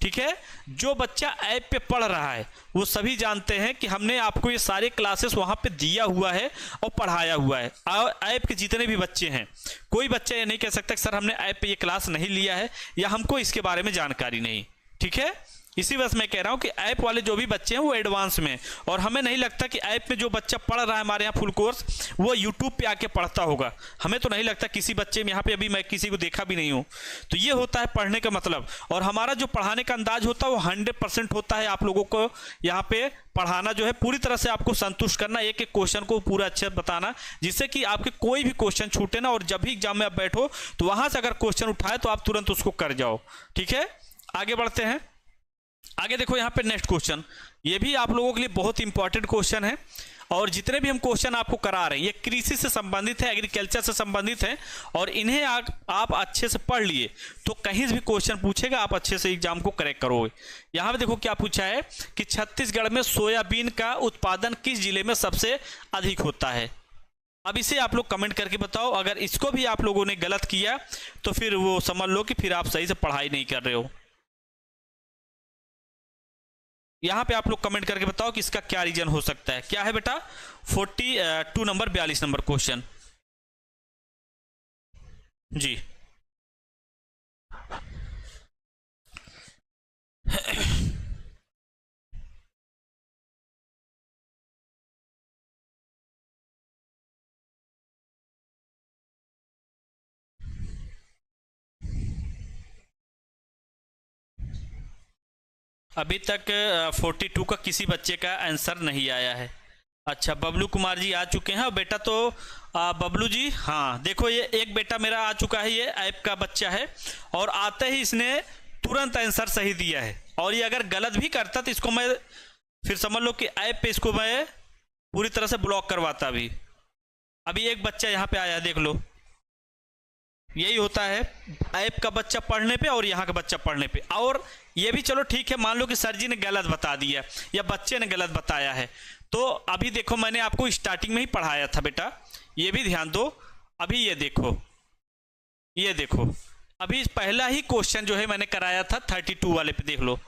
S1: ठीक है। जो बच्चा ऐप पे पढ़ रहा है वो सभी जानते हैं कि हमने आपको ये सारे क्लासेस वहां पे दिया हुआ है और पढ़ाया हुआ है। और ऐप के जितने भी बच्चे हैं, कोई बच्चा ये नहीं कह सकता कि सर हमने ऐप पे ये क्लास नहीं लिया है या हमको इसके बारे में जानकारी नहीं, ठीक है। इसी वजह से मैं कह रहा हूं कि ऐप वाले जो भी बच्चे हैं वो एडवांस में, और हमें नहीं लगता कि ऐप में जो बच्चा पढ़ रहा है हमारे यहाँ फुल कोर्स वो यूट्यूब पे आके पढ़ता होगा। हमें तो नहीं लगता किसी बच्चे में, यहाँ पे अभी मैं किसी को देखा भी नहीं हूँ। तो ये होता है पढ़ने का मतलब, और हमारा जो पढ़ाने का अंदाज होता है वो 100% होता है। आप लोगों को यहाँ पे पढ़ाना जो है पूरी तरह से आपको संतुष्ट करना, एक एक क्वेश्चन को पूरा अच्छे बताना, जिससे कि आपके कोई भी क्वेश्चन छूटे ना, और जब भी एग्जाम में आप बैठो तो वहां से अगर क्वेश्चन उठाए तो आप तुरंत उसको कर जाओ, ठीक है। आगे बढ़ते हैं, आगे देखो यहाँ पे नेक्स्ट क्वेश्चन, ये भी आप लोगों के लिए बहुत इंपॉर्टेंट क्वेश्चन है। और जितने भी हम क्वेश्चन आपको करा रहे हैं ये कृषि से संबंधित है, एग्रीकल्चर से संबंधित है, और इन्हें आप अच्छे से पढ़ लिए तो कहीं भी क्वेश्चन पूछेगा आप अच्छे से एग्जाम को करेक्ट करोगे। यहाँ पे देखो क्या पूछा है कि छत्तीसगढ़ में सोयाबीन का उत्पादन किस जिले में सबसे अधिक होता है। अब इसे आप लोग कमेंट करके बताओ। अगर इसको भी आप लोगों ने गलत किया तो फिर वो समझ लो कि फिर आप सही से पढ़ाई नहीं कर रहे हो। यहां पे आप लोग कमेंट करके बताओ कि इसका क्या रीजन हो सकता है। क्या है बेटा, 42 नंबर 42 नंबर क्वेश्चन जी। अभी तक 42 का किसी बच्चे का आंसर नहीं आया है। अच्छा, बबलू कुमार जी आ चुके हैं। बेटा तो बबलू जी, हाँ देखो ये एक बेटा मेरा आ चुका है, ये ऐप का बच्चा है, और आते ही इसने तुरंत आंसर सही दिया है। और ये अगर गलत भी करता तो इसको मैं फिर समझ लो कि ऐप पे इसको मैं पूरी तरह से ब्लॉक करवाता। अभी एक बच्चा यहाँ पे आया, देख लो, यही होता है ऐप का बच्चा पढ़ने पे और यहाँ का बच्चा पढ़ने पे। और ये भी चलो ठीक है, मान लो कि सर जी ने गलत बता दिया या बच्चे ने गलत बताया है, तो अभी देखो मैंने आपको स्टार्टिंग में ही पढ़ाया था बेटा, ये भी ध्यान दो। अभी ये देखो, ये देखो, अभी पहला ही क्वेश्चन जो है मैंने कराया था 32 वाले पे, देख लो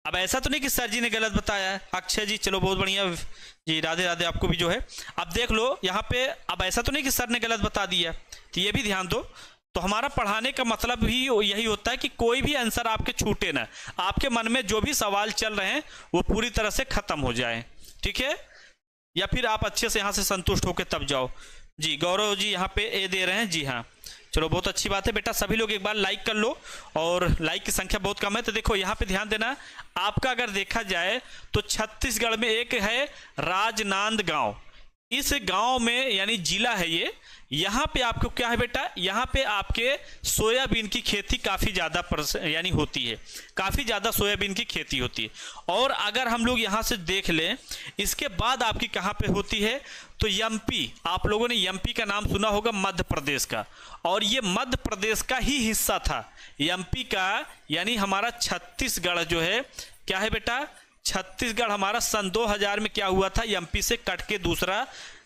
S1: अब ऐसा तो नहीं कि सर जी ने गलत बताया है। अक्षय जी चलो बहुत बढ़िया जी, राधे राधे आपको भी जो है। अब देख लो यहाँ पे, अब ऐसा तो नहीं कि सर ने गलत बता दिया, तो ये भी ध्यान दो। तो हमारा पढ़ाने का मतलब भी यही होता है कि कोई भी आंसर आपके छूटे ना, आपके मन में जो भी सवाल चल रहे हैं वो पूरी तरह से खत्म हो जाए, ठीक है, या फिर आप अच्छे से यहाँ से संतुष्ट होकर तब जाओ। जी गौरव जी यहाँ पे ए दे रहे हैं, जी हाँ चलो बहुत अच्छी बात है बेटा। सभी लोग एक बार लाइक कर लो, और लाइक की संख्या बहुत कम है। तो देखो यहाँ पे ध्यान देना, आपका अगर देखा जाए तो छत्तीसगढ़ में एक है राजनांदगांव। इस गांव में यानी जिला है ये, यहाँ पे आपको क्या है बेटा, यहाँ पे आपके सोयाबीन की खेती काफ़ी ज़्यादा यानी होती है, काफ़ी ज़्यादा सोयाबीन की खेती होती है। और अगर हम लोग यहाँ से देख लें, इसके बाद आपकी कहाँ पे होती है, तो एमपी, आप लोगों ने एमपी का नाम सुना होगा, मध्य प्रदेश का, और ये मध्य प्रदेश का ही हिस्सा था एमपी का। यानी हमारा छत्तीसगढ़ जो है क्या है बेटा, छत्तीसगढ़ हमारा सन 2000 में क्या हुआ था, एमपी से कट के दूसरा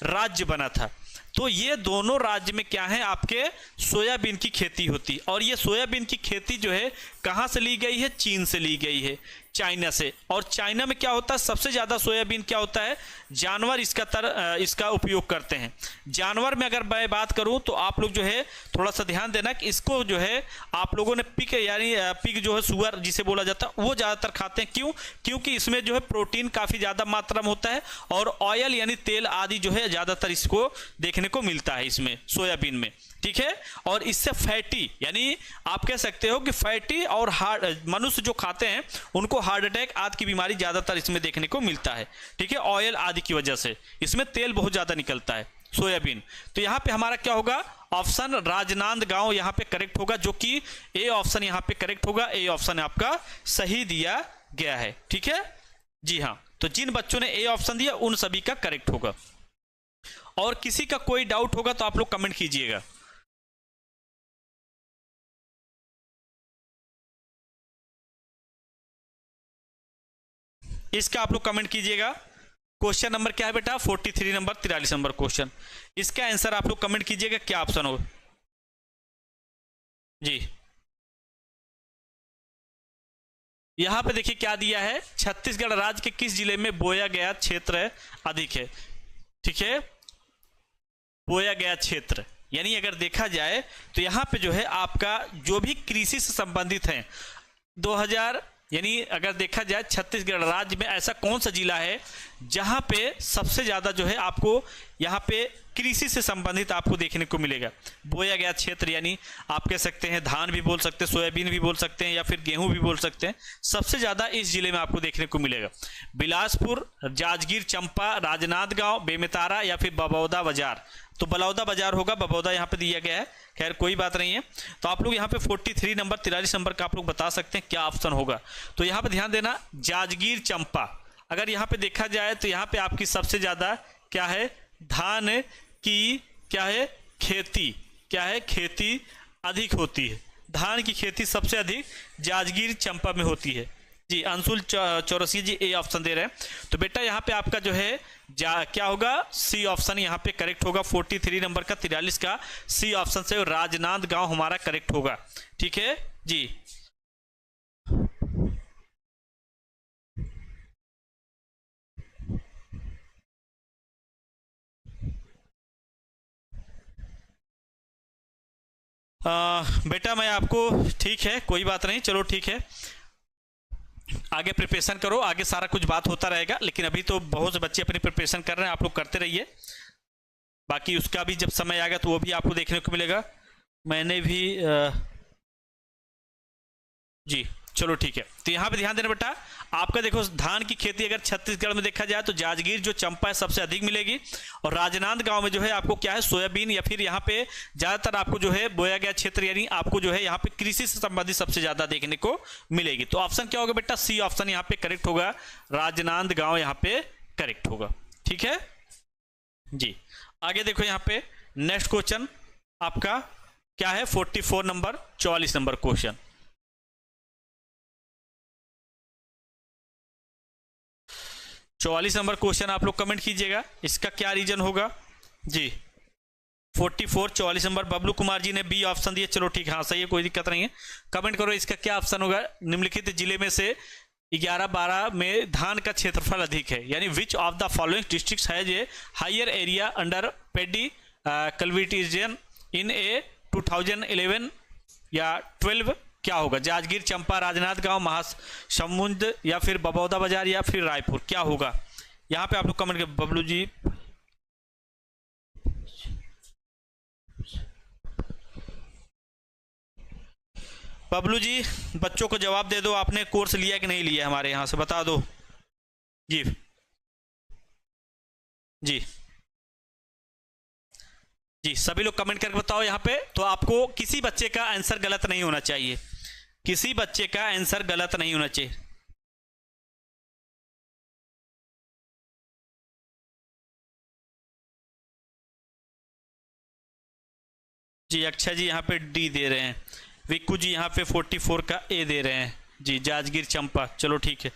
S1: राज्य बना था। तो ये दोनों राज्य में क्या है, आपके सोयाबीन की खेती होती। और ये सोयाबीन की खेती जो है कहाँ से ली गई है, चीन से ली गई है, चाइना से। और चाइना में क्या होता है, सबसे ज़्यादा सोयाबीन क्या होता है, जानवर इसका उपयोग करते हैं। जानवर में अगर मैं बात करूं तो आप लोग जो है थोड़ा सा ध्यान देना कि इसको जो है आप लोगों ने पिग यानी पिग जो है सुअर जिसे बोला जाता है वो ज़्यादातर खाते हैं। क्यों, क्योंकि इसमें जो है प्रोटीन काफ़ी ज़्यादा मात्रा में होता है, और ऑयल यानी तेल आदि जो है ज़्यादातर इसको देखने को मिलता है इसमें सोयाबीन में, ठीक है। और इससे फैटी यानी आप कह सकते हो कि फैटी और हार्ट मनुष्य जो खाते हैं उनको हार्ट अटैक आदि की बीमारी ज़्यादातर इसमें देखने को मिलता है, ठीक है, ऑयल आदि की वजह से। इसमें तेल बहुत ज़्यादा निकलता है सोयाबीन। तो यहाँ पे हमारा क्या होगा, ऑप्शन राजनांदगांव यहाँ पे करेक्ट होगा, जो कि ए ऑप्शन यहाँ पे करेक्ट होगा। ए ऑप्शन आपका सही दिया गया है, ठीक है जी हाँ। तो जिन बच्चों ने ए ऑप्शन दिया उन सभी का करेक्ट होगा। और किसी का कोई डाउट होगा तो आप लोग कमेंट कीजिएगा। इसका आप लोग कमेंट कीजिएगा। क्वेश्चन नंबर क्या है बेटा, 43 नंबर, 43 नंबर क्वेश्चन। इसका आंसर आप लोग कमेंट कीजिएगा, क्या ऑप्शन हो जी। यहां पे देखिए क्या दिया है, छत्तीसगढ़ राज्य के किस जिले में बोया गया क्षेत्र अधिक है, ठीक है, बोया गया क्षेत्र। यानी अगर देखा जाए तो यहां पे जो है आपका जो भी कृषि से संबंधित है 2000 यानी अगर देखा जाए छत्तीसगढ़ राज्य में ऐसा कौन सा जिला है जहां पे सबसे ज़्यादा जो है आपको यहाँ पे कृषि से संबंधित आपको देखने को मिलेगा बोया गया क्षेत्र। यानी आप कह सकते हैं धान भी बोल सकते हैं, सोयाबीन भी बोल सकते हैं, या फिर गेहूं भी बोल सकते हैं। सबसे ज़्यादा इस जिले में आपको देखने को मिलेगा बिलासपुर, जांजगीर चांपा, राजनांदगांव, बेमेतरा या फिर बबौदा बाजार। तो बलौदा बाजार होगा, बबौदा यहाँ पे दिया गया है, खैर कोई बात नहीं है। तो आप लोग यहाँ पे 43 नंबर 43 नंबर का आप लोग बता सकते हैं क्या ऑप्शन होगा। तो यहाँ पे ध्यान देना, जांजगीर चंपा। अगर यहाँ पे देखा जाए तो यहाँ पे आपकी सबसे ज़्यादा क्या है, धान की क्या है खेती, क्या है खेती अधिक होती है। धान की खेती सबसे अधिक जांजगीर चंपा में होती है जी। अंशुल चौरसिया जी ए ऑप्शन दे रहे हैं। तो बेटा यहाँ पे आपका जो है क्या होगा, सी ऑप्शन यहाँ पे करेक्ट होगा। 43 नंबर का 43 का सी ऑप्शन से राजनांदगांव हमारा करेक्ट होगा, ठीक है जी। बेटा मैं आपको, ठीक है कोई बात नहीं, चलो ठीक है, आगे प्रिपरेशन करो, आगे सारा कुछ बात होता रहेगा। लेकिन अभी तो बहुत से बच्चे अपनी प्रिपरेशन कर रहे हैं, आप लोग करते रहिए। बाकी उसका भी जब समय आएगा तो वो भी आपको देखने को मिलेगा। मैंने भी जी चलो ठीक है। तो यहाँ पे ध्यान देना बेटा, आपका देखो धान की खेती अगर छत्तीसगढ़ में देखा जाए तो जांजगीर जो चंपा है सबसे अधिक मिलेगी, और राजनांदगांव में जो है आपको क्या है सोयाबीन, या फिर यहाँ पे ज़्यादातर आपको जो है बोया गया क्षेत्र, यानी आपको जो है यहाँ पे कृषि से संबंधित सबसे ज़्यादा देखने को मिलेगी। तो ऑप्शन क्या होगा बेटा, सी ऑप्शन यहाँ पे करेक्ट होगा, राजनांदगांव यहाँ पे करेक्ट होगा, ठीक है जी। आगे देखो यहाँ पे नेक्स्ट क्वेश्चन आपका क्या है, 44 नंबर 44 नंबर क्वेश्चन। चौवालीस नंबर क्वेश्चन आप लोग कमेंट कीजिएगा, इसका क्या रीजन होगा जी। 44 44 नंबर बबलू कुमार जी ने बी ऑप्शन दिया, चलो ठीक है, हाँ सही है, कोई दिक्कत नहीं है। कमेंट करो इसका क्या ऑप्शन होगा, निम्नलिखित जिले में से 11-12 में धान का क्षेत्रफल अधिक है, यानी which of the following district has a higher area under paddy cultivation in a 2011 या 12 क्या होगा? जांजगीर, चंपा, राजनांदगांव, महासमुंद या फिर बबौदा बाजार या फिर रायपुर, क्या होगा? यहाँ पे आप लोग कमेंट कर। बबलू जी, बबलू जी बच्चों को जवाब दे दो, आपने कोर्स लिया कि नहीं लिया हमारे यहाँ से, बता दो जी। जी जी सभी लोग कमेंट करके बताओ यहाँ पे। तो आपको किसी बच्चे का आंसर गलत नहीं होना चाहिए, किसी बच्चे का आंसर गलत नहीं होना चाहिए। जी अक्षय जी यहाँ पे डी दे रहे हैं, विक्कू जी यहाँ पे 44 का ए दे रहे हैं जी, जांजगीर चंपा। चलो ठीक है,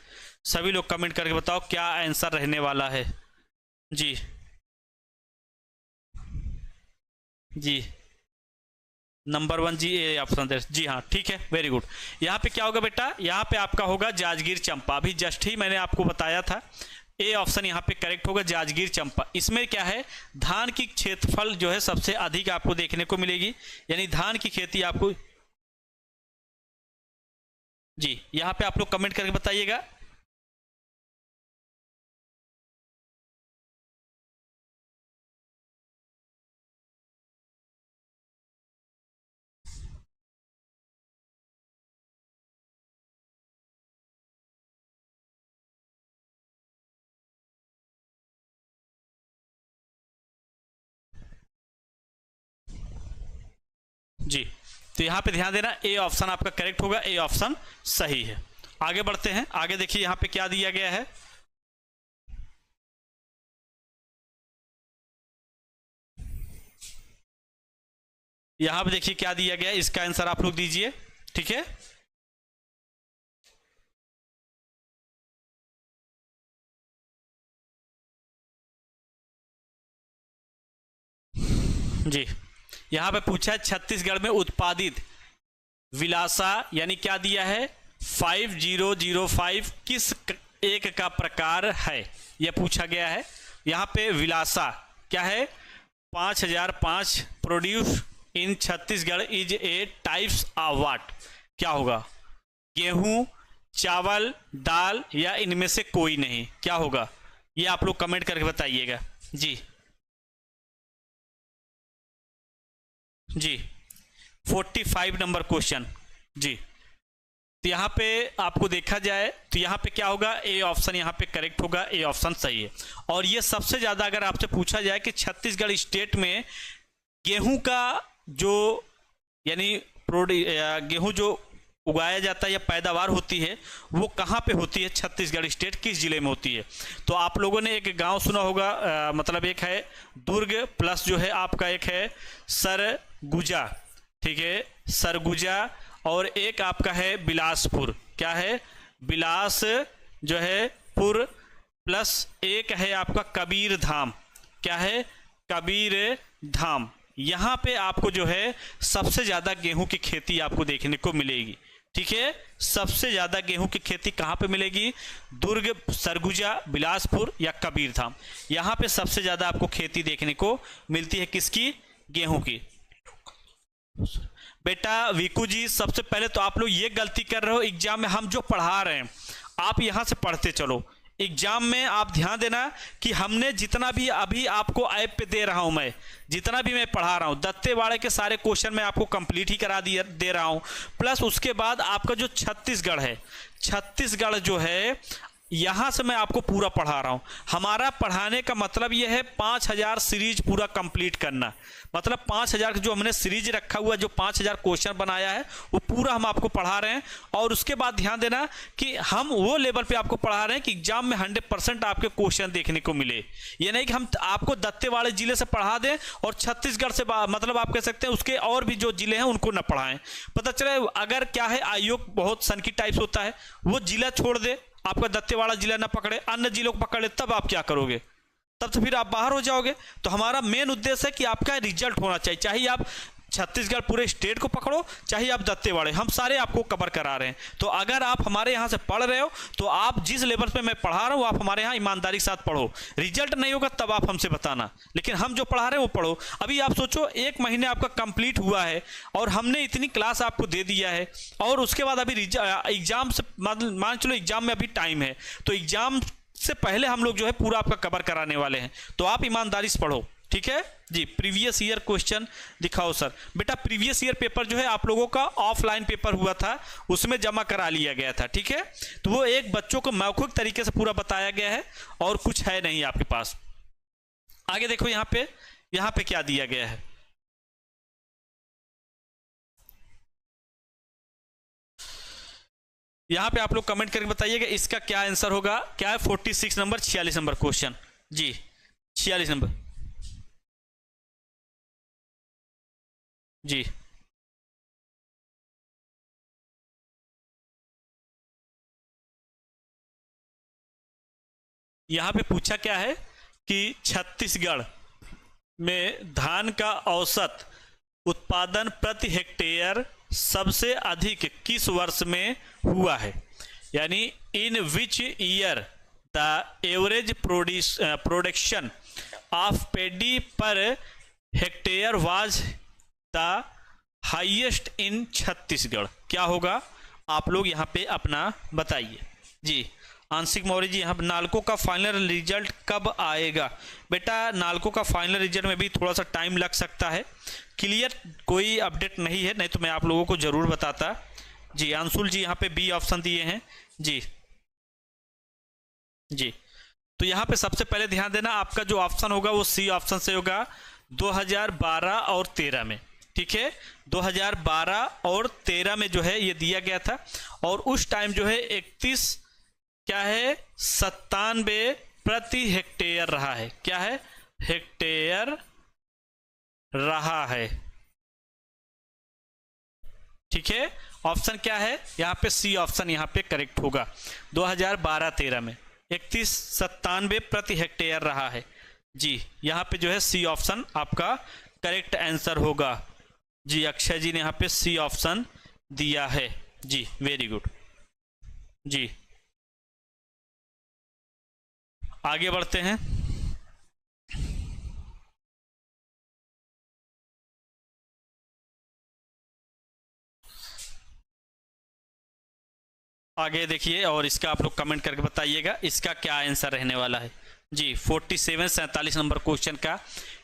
S1: सभी लोग कमेंट करके बताओ क्या आंसर रहने वाला है जी। जी नंबर 1 जी ए ऑप्शन दे, जी हाँ ठीक है, वेरी गुड। यहाँ पे क्या होगा बेटा? यहाँ पे आपका होगा जांजगीर चंपा, अभी जस्ट ही मैंने आपको बताया था, ए ऑप्शन यहाँ पे करेक्ट होगा, जांजगीर चंपा। इसमें क्या है, धान की क्षेत्रफल जो है सबसे अधिक आपको देखने को मिलेगी, यानी धान की खेती आपको। जी यहाँ पे आप लोग कमेंट करके बताइएगा। जी तो यहाँ पे ध्यान देना, ए ऑप्शन आपका करेक्ट होगा, ए ऑप्शन सही है। आगे बढ़ते हैं, आगे देखिए यहाँ पे क्या दिया गया है। यहाँ पे देखिए क्या दिया गया है, इसका आंसर आप लोग दीजिए, ठीक है। जी यहाँ पे पूछा है छत्तीसगढ़ में उत्पादित विलासा, यानी क्या दिया है 5005 किस एक का प्रकार है, यह पूछा गया है। यहाँ पे विलासा क्या है 5005 produce in Chhattisgarh is a types of what, क्या होगा? गेहूं, चावल, दाल या इनमें से कोई नहीं, क्या होगा? ये आप लोग कमेंट करके बताइएगा जी। जी 45 नंबर क्वेश्चन जी। तो यहाँ पे आपको देखा जाए तो यहाँ पे क्या होगा, ए ऑप्शन यहाँ पे करेक्ट होगा, ए ऑप्शन सही है। और ये सबसे ज़्यादा अगर आपसे पूछा जाए कि छत्तीसगढ़ स्टेट में गेहूं का जो यानी गेहूं जो उगाया जाता है या पैदावार होती है वो कहाँ पे होती है, छत्तीसगढ़ स्टेट किस जिले में होती है? तो आप लोगों ने एक गांव सुना होगा, मतलब एक है दुर्ग प्लस जो है आपका एक है सरगुजा, ठीक है, सरगुजा, और एक आपका है बिलासपुर, क्या है बिलास जो है पुर, प्लस एक है आपका कबीर धाम, क्या है कबीर धाम। यहाँ पे आपको जो है सबसे ज़्यादा गेहूं की खेती आपको देखने को मिलेगी, ठीक है। सबसे ज़्यादा गेहूं की खेती कहाँ पे मिलेगी? दुर्ग, सरगुजा, बिलासपुर या कबीरधाम, यहाँ पे सबसे ज़्यादा आपको खेती देखने को मिलती है, किसकी? गेहूं की। बेटा विकू जी सबसे पहले तो आप लोग ये गलती कर रहे हो, एग्जाम में हम जो पढ़ा रहे हैं आप यहाँ से पढ़ते चलो। एग्जाम में आप ध्यान देना कि हमने जितना भी अभी आपको ऐप पे दे रहा हूं, मैं जितना भी मैं पढ़ा रहा हूं दत्तेवाड़े के सारे क्वेश्चन मैं आपको कंप्लीट ही करा दे रहा हूं। प्लस उसके बाद आपका जो छत्तीसगढ़ है, छत्तीसगढ़ जो है यहाँ से मैं आपको पूरा पढ़ा रहा हूँ। हमारा पढ़ाने का मतलब यह है 5000 सीरीज पूरा कंप्लीट करना, मतलब 5000 जो हमने सीरीज रखा हुआ, जो 5000 क्वेश्चन बनाया है वो पूरा हम आपको पढ़ा रहे हैं। और उसके बाद ध्यान देना कि हम वो लेवल पे आपको पढ़ा रहे हैं कि एग्जाम में 100% आपके क्वेश्चन देखने को मिले। ये नहीं कि हम आपको दत्तेवाड़े जिले से पढ़ा दें और छत्तीसगढ़ से मतलब आप कह सकते हैं उसके और भी जो जिले हैं उनको न पढ़ाएं। पता चले अगर क्या है आयोग बहुत सन की टाइप्स होता है, वो जिला छोड़ दे, आपका दत्तेवाड़ा जिला ना पकड़े, अन्य जिलों को पकड़े, तब आप क्या करोगे? तब तो फिर आप बाहर हो जाओगे। तो हमारा मेन उद्देश्य है कि आपका रिजल्ट होना चाहिए, चाहे आप छत्तीसगढ़ पूरे स्टेट को पकड़ो, चाहे आप दत्तेवाड़े, हम सारे आपको कवर करा रहे हैं। तो अगर आप हमारे यहाँ से पढ़ रहे हो तो आप जिस लेवल पे मैं पढ़ा रहा हूँ आप हमारे यहाँ ईमानदारी के साथ पढ़ो। रिजल्ट नहीं होगा तब आप हमसे बताना, लेकिन हम जो पढ़ा रहे हैं वो पढ़ो। अभी आप सोचो 1 महीने आपका कंप्लीट हुआ है और हमने इतनी क्लास आपको दे दिया है, और उसके बाद अभी एग्जाम से मान चलो एग्जाम में अभी टाइम है, तो एग्जाम से पहले हम लोग जो है पूरा आपका कवर कराने वाले हैं। तो आप ईमानदारी से पढ़ो, ठीक है जी। प्रीवियस ईयर क्वेश्चन दिखाओ सर। बेटा प्रीवियस ईयर पेपर जो है आप लोगों का ऑफलाइन पेपर हुआ था, उसमें जमा करा लिया गया था, ठीक है। तो वो एक बच्चों को मौखिक तरीके से पूरा बताया गया है और कुछ है नहीं आपके पास। आगे देखो यहाँ पे क्या दिया गया है। यहाँ पे आप लोग कमेंट करके बताइएगा इसका क्या आंसर होगा। क्या है 46 नंबर 46 नंबर क्वेश्चन जी, 46 नंबर जी। यहां पे पूछा क्या है कि छत्तीसगढ़ में धान का औसत उत्पादन प्रति हेक्टेयर सबसे अधिक किस वर्ष में हुआ है, यानी in which year the average production of paddy per hectare was the highest in Chhattisgarh. क्या होगा आप लोग यहाँ पे अपना बताइए जी। आंशिक मौर्य जी यहाँ नालको का फाइनल रिजल्ट कब आएगा। बेटा नालको का फाइनल रिजल्ट में भी थोड़ा सा टाइम लग सकता है, क्लियर कोई अपडेट नहीं है, नहीं तो मैं आप लोगों को जरूर बताता जी। अंशुल जी यहाँ पे बी ऑप्शन दिए हैं जी जी। तो यहाँ पे सबसे पहले ध्यान देना आपका जो ऑप्शन होगा वो सी ऑप्शन से होगा 2012 और 13 में, ठीक है। 2012 और 13 में जो है ये दिया गया था, और उस टाइम जो है 31 क्या है 97 प्रति हेक्टेयर रहा है। क्या है हेक्टेयर रहा है, ठीक है। ऑप्शन क्या है यहाँ पे सी ऑप्शन यहाँ पे करेक्ट होगा। 2012-13 में 3197 प्रति हेक्टेयर रहा है जी। यहाँ पे जो है सी ऑप्शन आपका करेक्ट आंसर होगा जी। अक्षय जी ने यहाँ पे सी ऑप्शन दिया है जी, वेरी गुड जी। आगे बढ़ते हैं। आगे देखिए और इसका आप लोग कमेंट करके बताइएगा इसका क्या आंसर रहने वाला है जी। 47 नंबर क्वेश्चन का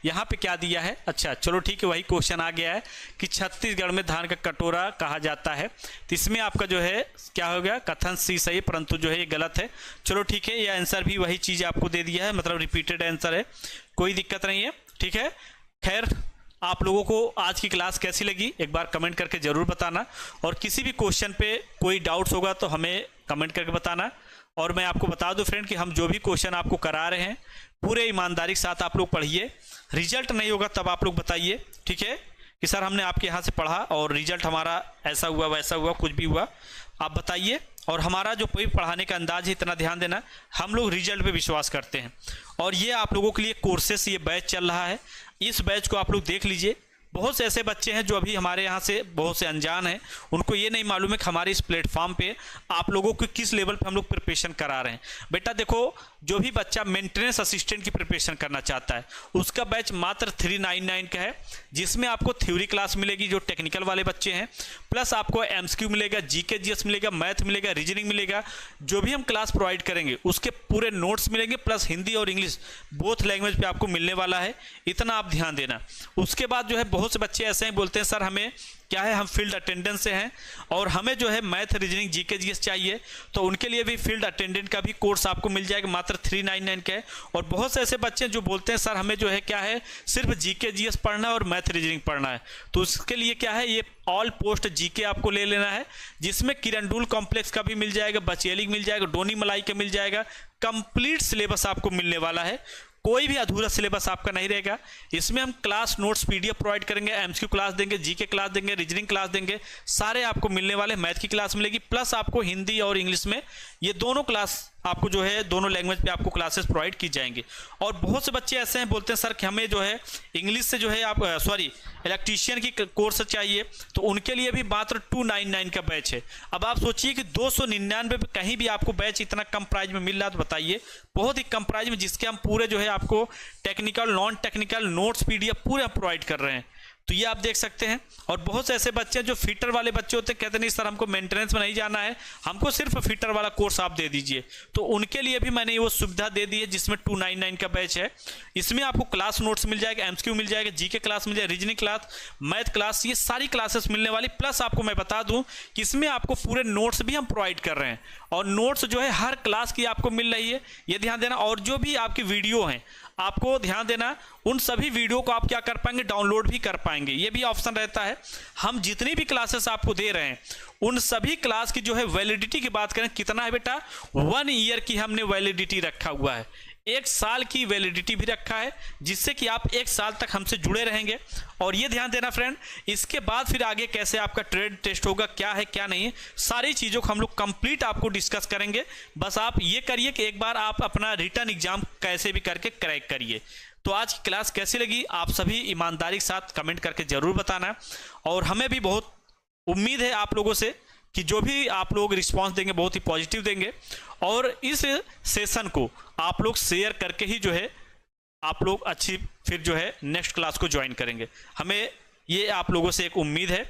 S1: यहाँ पे क्या दिया है। अच्छा चलो ठीक है, वही क्वेश्चन आ गया है कि छत्तीसगढ़ में धान का कटोरा कहा जाता है। तो इसमें आपका जो है क्या हो गया, कथन सी सही परंतु जो है ये गलत है। चलो ठीक है, ये आंसर भी वही चीज़ आपको दे दिया है, मतलब रिपीटेड आंसर है, कोई दिक्कत नहीं है, ठीक है। खैर आप लोगों को आज की क्लास कैसी लगी एक बार कमेंट करके ज़रूर बताना, और किसी भी क्वेश्चन पे कोई डाउट्स होगा तो हमें कमेंट करके बताना। और मैं आपको बता दूं फ्रेंड कि हम जो भी क्वेश्चन आपको करा रहे हैं पूरे ईमानदारी के साथ आप लोग पढ़िए। रिजल्ट नहीं होगा तब आप लोग बताइए, ठीक है, कि सर हमने आपके यहाँ से पढ़ा और रिजल्ट हमारा ऐसा हुआ वैसा हुआ, कुछ भी हुआ आप बताइए। और हमारा जो कोई पढ़ाने का अंदाज है इतना ध्यान देना, हम लोग रिजल्ट पे विश्वास करते हैं। और ये आप लोगों के लिए कोर्सेस ये बैच चल रहा है, इस बैच को आप लोग देख लीजिए। बहुत से ऐसे बच्चे हैं जो अभी हमारे यहाँ से बहुत से अनजान हैं, उनको ये नहीं मालूम है कि हमारे इस प्लेटफॉर्म पे आप लोगों को किस लेवल पे हम लोग प्रिपरेशन करा रहे हैं। बेटा देखो, जो भी बच्चा मेंटेनेंस असिस्टेंट की प्रिपरेशन करना चाहता है उसका बैच मात्र 399 का है, जिसमें आपको थ्योरी क्लास मिलेगी जो टेक्निकल वाले बच्चे हैं, प्लस आपको एमसीक्यू मिलेगा, जीके जीएस मिलेगा, मैथ मिलेगा, रीजनिंग मिलेगा। जो भी हम क्लास प्रोवाइड करेंगे उसके पूरे नोट्स मिलेंगे, प्लस हिंदी और इंग्लिश बोथ लैंग्वेज पे आपको मिलने वाला है, इतना आप ध्यान देना। उसके बाद जो है बहुत से बच्चे ऐसे हैं बोलते हैं सर हमें क्या है, हम फील्ड अटेंडेंस से हैं और हमें जो है मैथ रीजनिंग जीके जीएस चाहिए, तो उनके लिए भी फील्ड अटेंडेंट का भी कोर्स आपको मिल जाएगा, मात्र 399 का है। और बहुत से ऐसे बच्चे जो बोलते हैं सर हमें जो है क्या है सिर्फ जीके जीएस पढ़ना है और मैथ रीजनिंग पढ़ना है, तो उसके लिए क्या है ये ऑल पोस्ट जीके आपको ले लेना है, जिसमें किरंडुल कॉम्प्लेक्स का भी मिल जाएगा, बचेली मिल जाएगा, डोनी मलाई का मिल जाएगा, कंप्लीट सिलेबस आपको मिलने वाला है। कोई भी अधूरा सिलेबस आपका नहीं रहेगा। इसमें हम क्लास नोट्स पीडीएफ प्रोवाइड करेंगे, एमसीक्यू क्लास देंगे, जीके क्लास देंगे, रीजनिंग क्लास देंगे, सारे आपको मिलने वाले। मैथ की क्लास मिलेगी, प्लस आपको हिंदी और इंग्लिश में ये दोनों क्लास आपको जो है दोनों लैंग्वेज पे आपको क्लासेस प्रोवाइड की जाएंगी। और बहुत से बच्चे ऐसे हैं बोलते हैं सर कि हमें जो है इंग्लिश से जो है आप इलेक्ट्रीशियन की कोर्स चाहिए, तो उनके लिए भी मात्र 299 का बैच है। अब आप सोचिए कि 299 पे कहीं भी आपको बैच इतना कम प्राइस में मिल रहा है, तो बताइए, बहुत ही कम प्राइस में, जिसके हम पूरे जो है आपको technical non technical notes PDF पूरे प्रोवाइड कर रहे हैं। तो ये आप देख सकते हैं। और बहुत से ऐसे बच्चे जो फिटर वाले बच्चे होते हैं, कहते नहीं सर हमको मेंटेनेंस में नहीं जाना है, हमको सिर्फ फिटर वाला कोर्स आप दे दीजिए, तो उनके लिए भी मैंने वो सुविधा दे दी है, जिसमें 299 का बैच है। इसमें आपको क्लास नोट्स मिल जाएगा, एमसीक्यू मिल जाएगा, जीके क्लास मिल जाएगा, रीजनिंग क्लास, मैथ क्लास, ये सारी क्लासेस मिलने वाली। प्लस आपको मैं बता दूं कि इसमें आपको पूरे नोट्स भी हम प्रोवाइड कर रहे हैं, और नोट्स जो है हर क्लास की आपको मिल रही है, ये ध्यान देना। और जो भी आपकी वीडियो हैं, आपको ध्यान देना, उन सभी वीडियो को आप क्या कर पाएंगे, डाउनलोड भी कर पाएंगे, ये भी ऑप्शन रहता है। हम जितनी भी क्लासेस आपको दे रहे हैं, उन सभी क्लास की जो है वैलिडिटी की बात करें, कितना है बेटा, 1 ईयर की हमने वैलिडिटी रखा हुआ है, 1 साल की वैलिडिटी भी रखा है, जिससे कि आप 1 साल तक हमसे जुड़े रहेंगे। और ये ध्यान देना फ्रेंड, इसके बाद फिर आगे कैसे आपका ट्रेड टेस्ट होगा, क्या है क्या नहीं है, सारी चीज़ों को हम लोग कंप्लीट आपको डिस्कस करेंगे। बस आप ये करिए कि एक बार आप अपना रिटर्न एग्जाम कैसे भी करके क्रैक करिए। तो आज की क्लास कैसी लगी, आप सभी ईमानदारी के साथ कमेंट करके ज़रूर बताना। और हमें भी बहुत उम्मीद है आप लोगों से कि जो भी आप लोग रिस्पांस देंगे बहुत ही पॉजिटिव देंगे, और इस सेशन को आप लोग शेयर करके ही जो है आप लोग अच्छी फिर जो है नेक्स्ट क्लास को ज्वाइन करेंगे। हमें ये आप लोगों से एक उम्मीद है।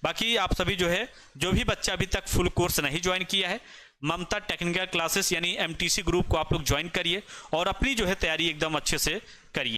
S1: बाकी आप सभी जो है, जो भी बच्चा अभी तक फुल कोर्स नहीं ज्वाइन किया है, ममता टेक्निकल क्लासेस यानी एमटीसी ग्रुप को आप लोग ज्वाइन करिए और अपनी जो है तैयारी एकदम अच्छे से करिए।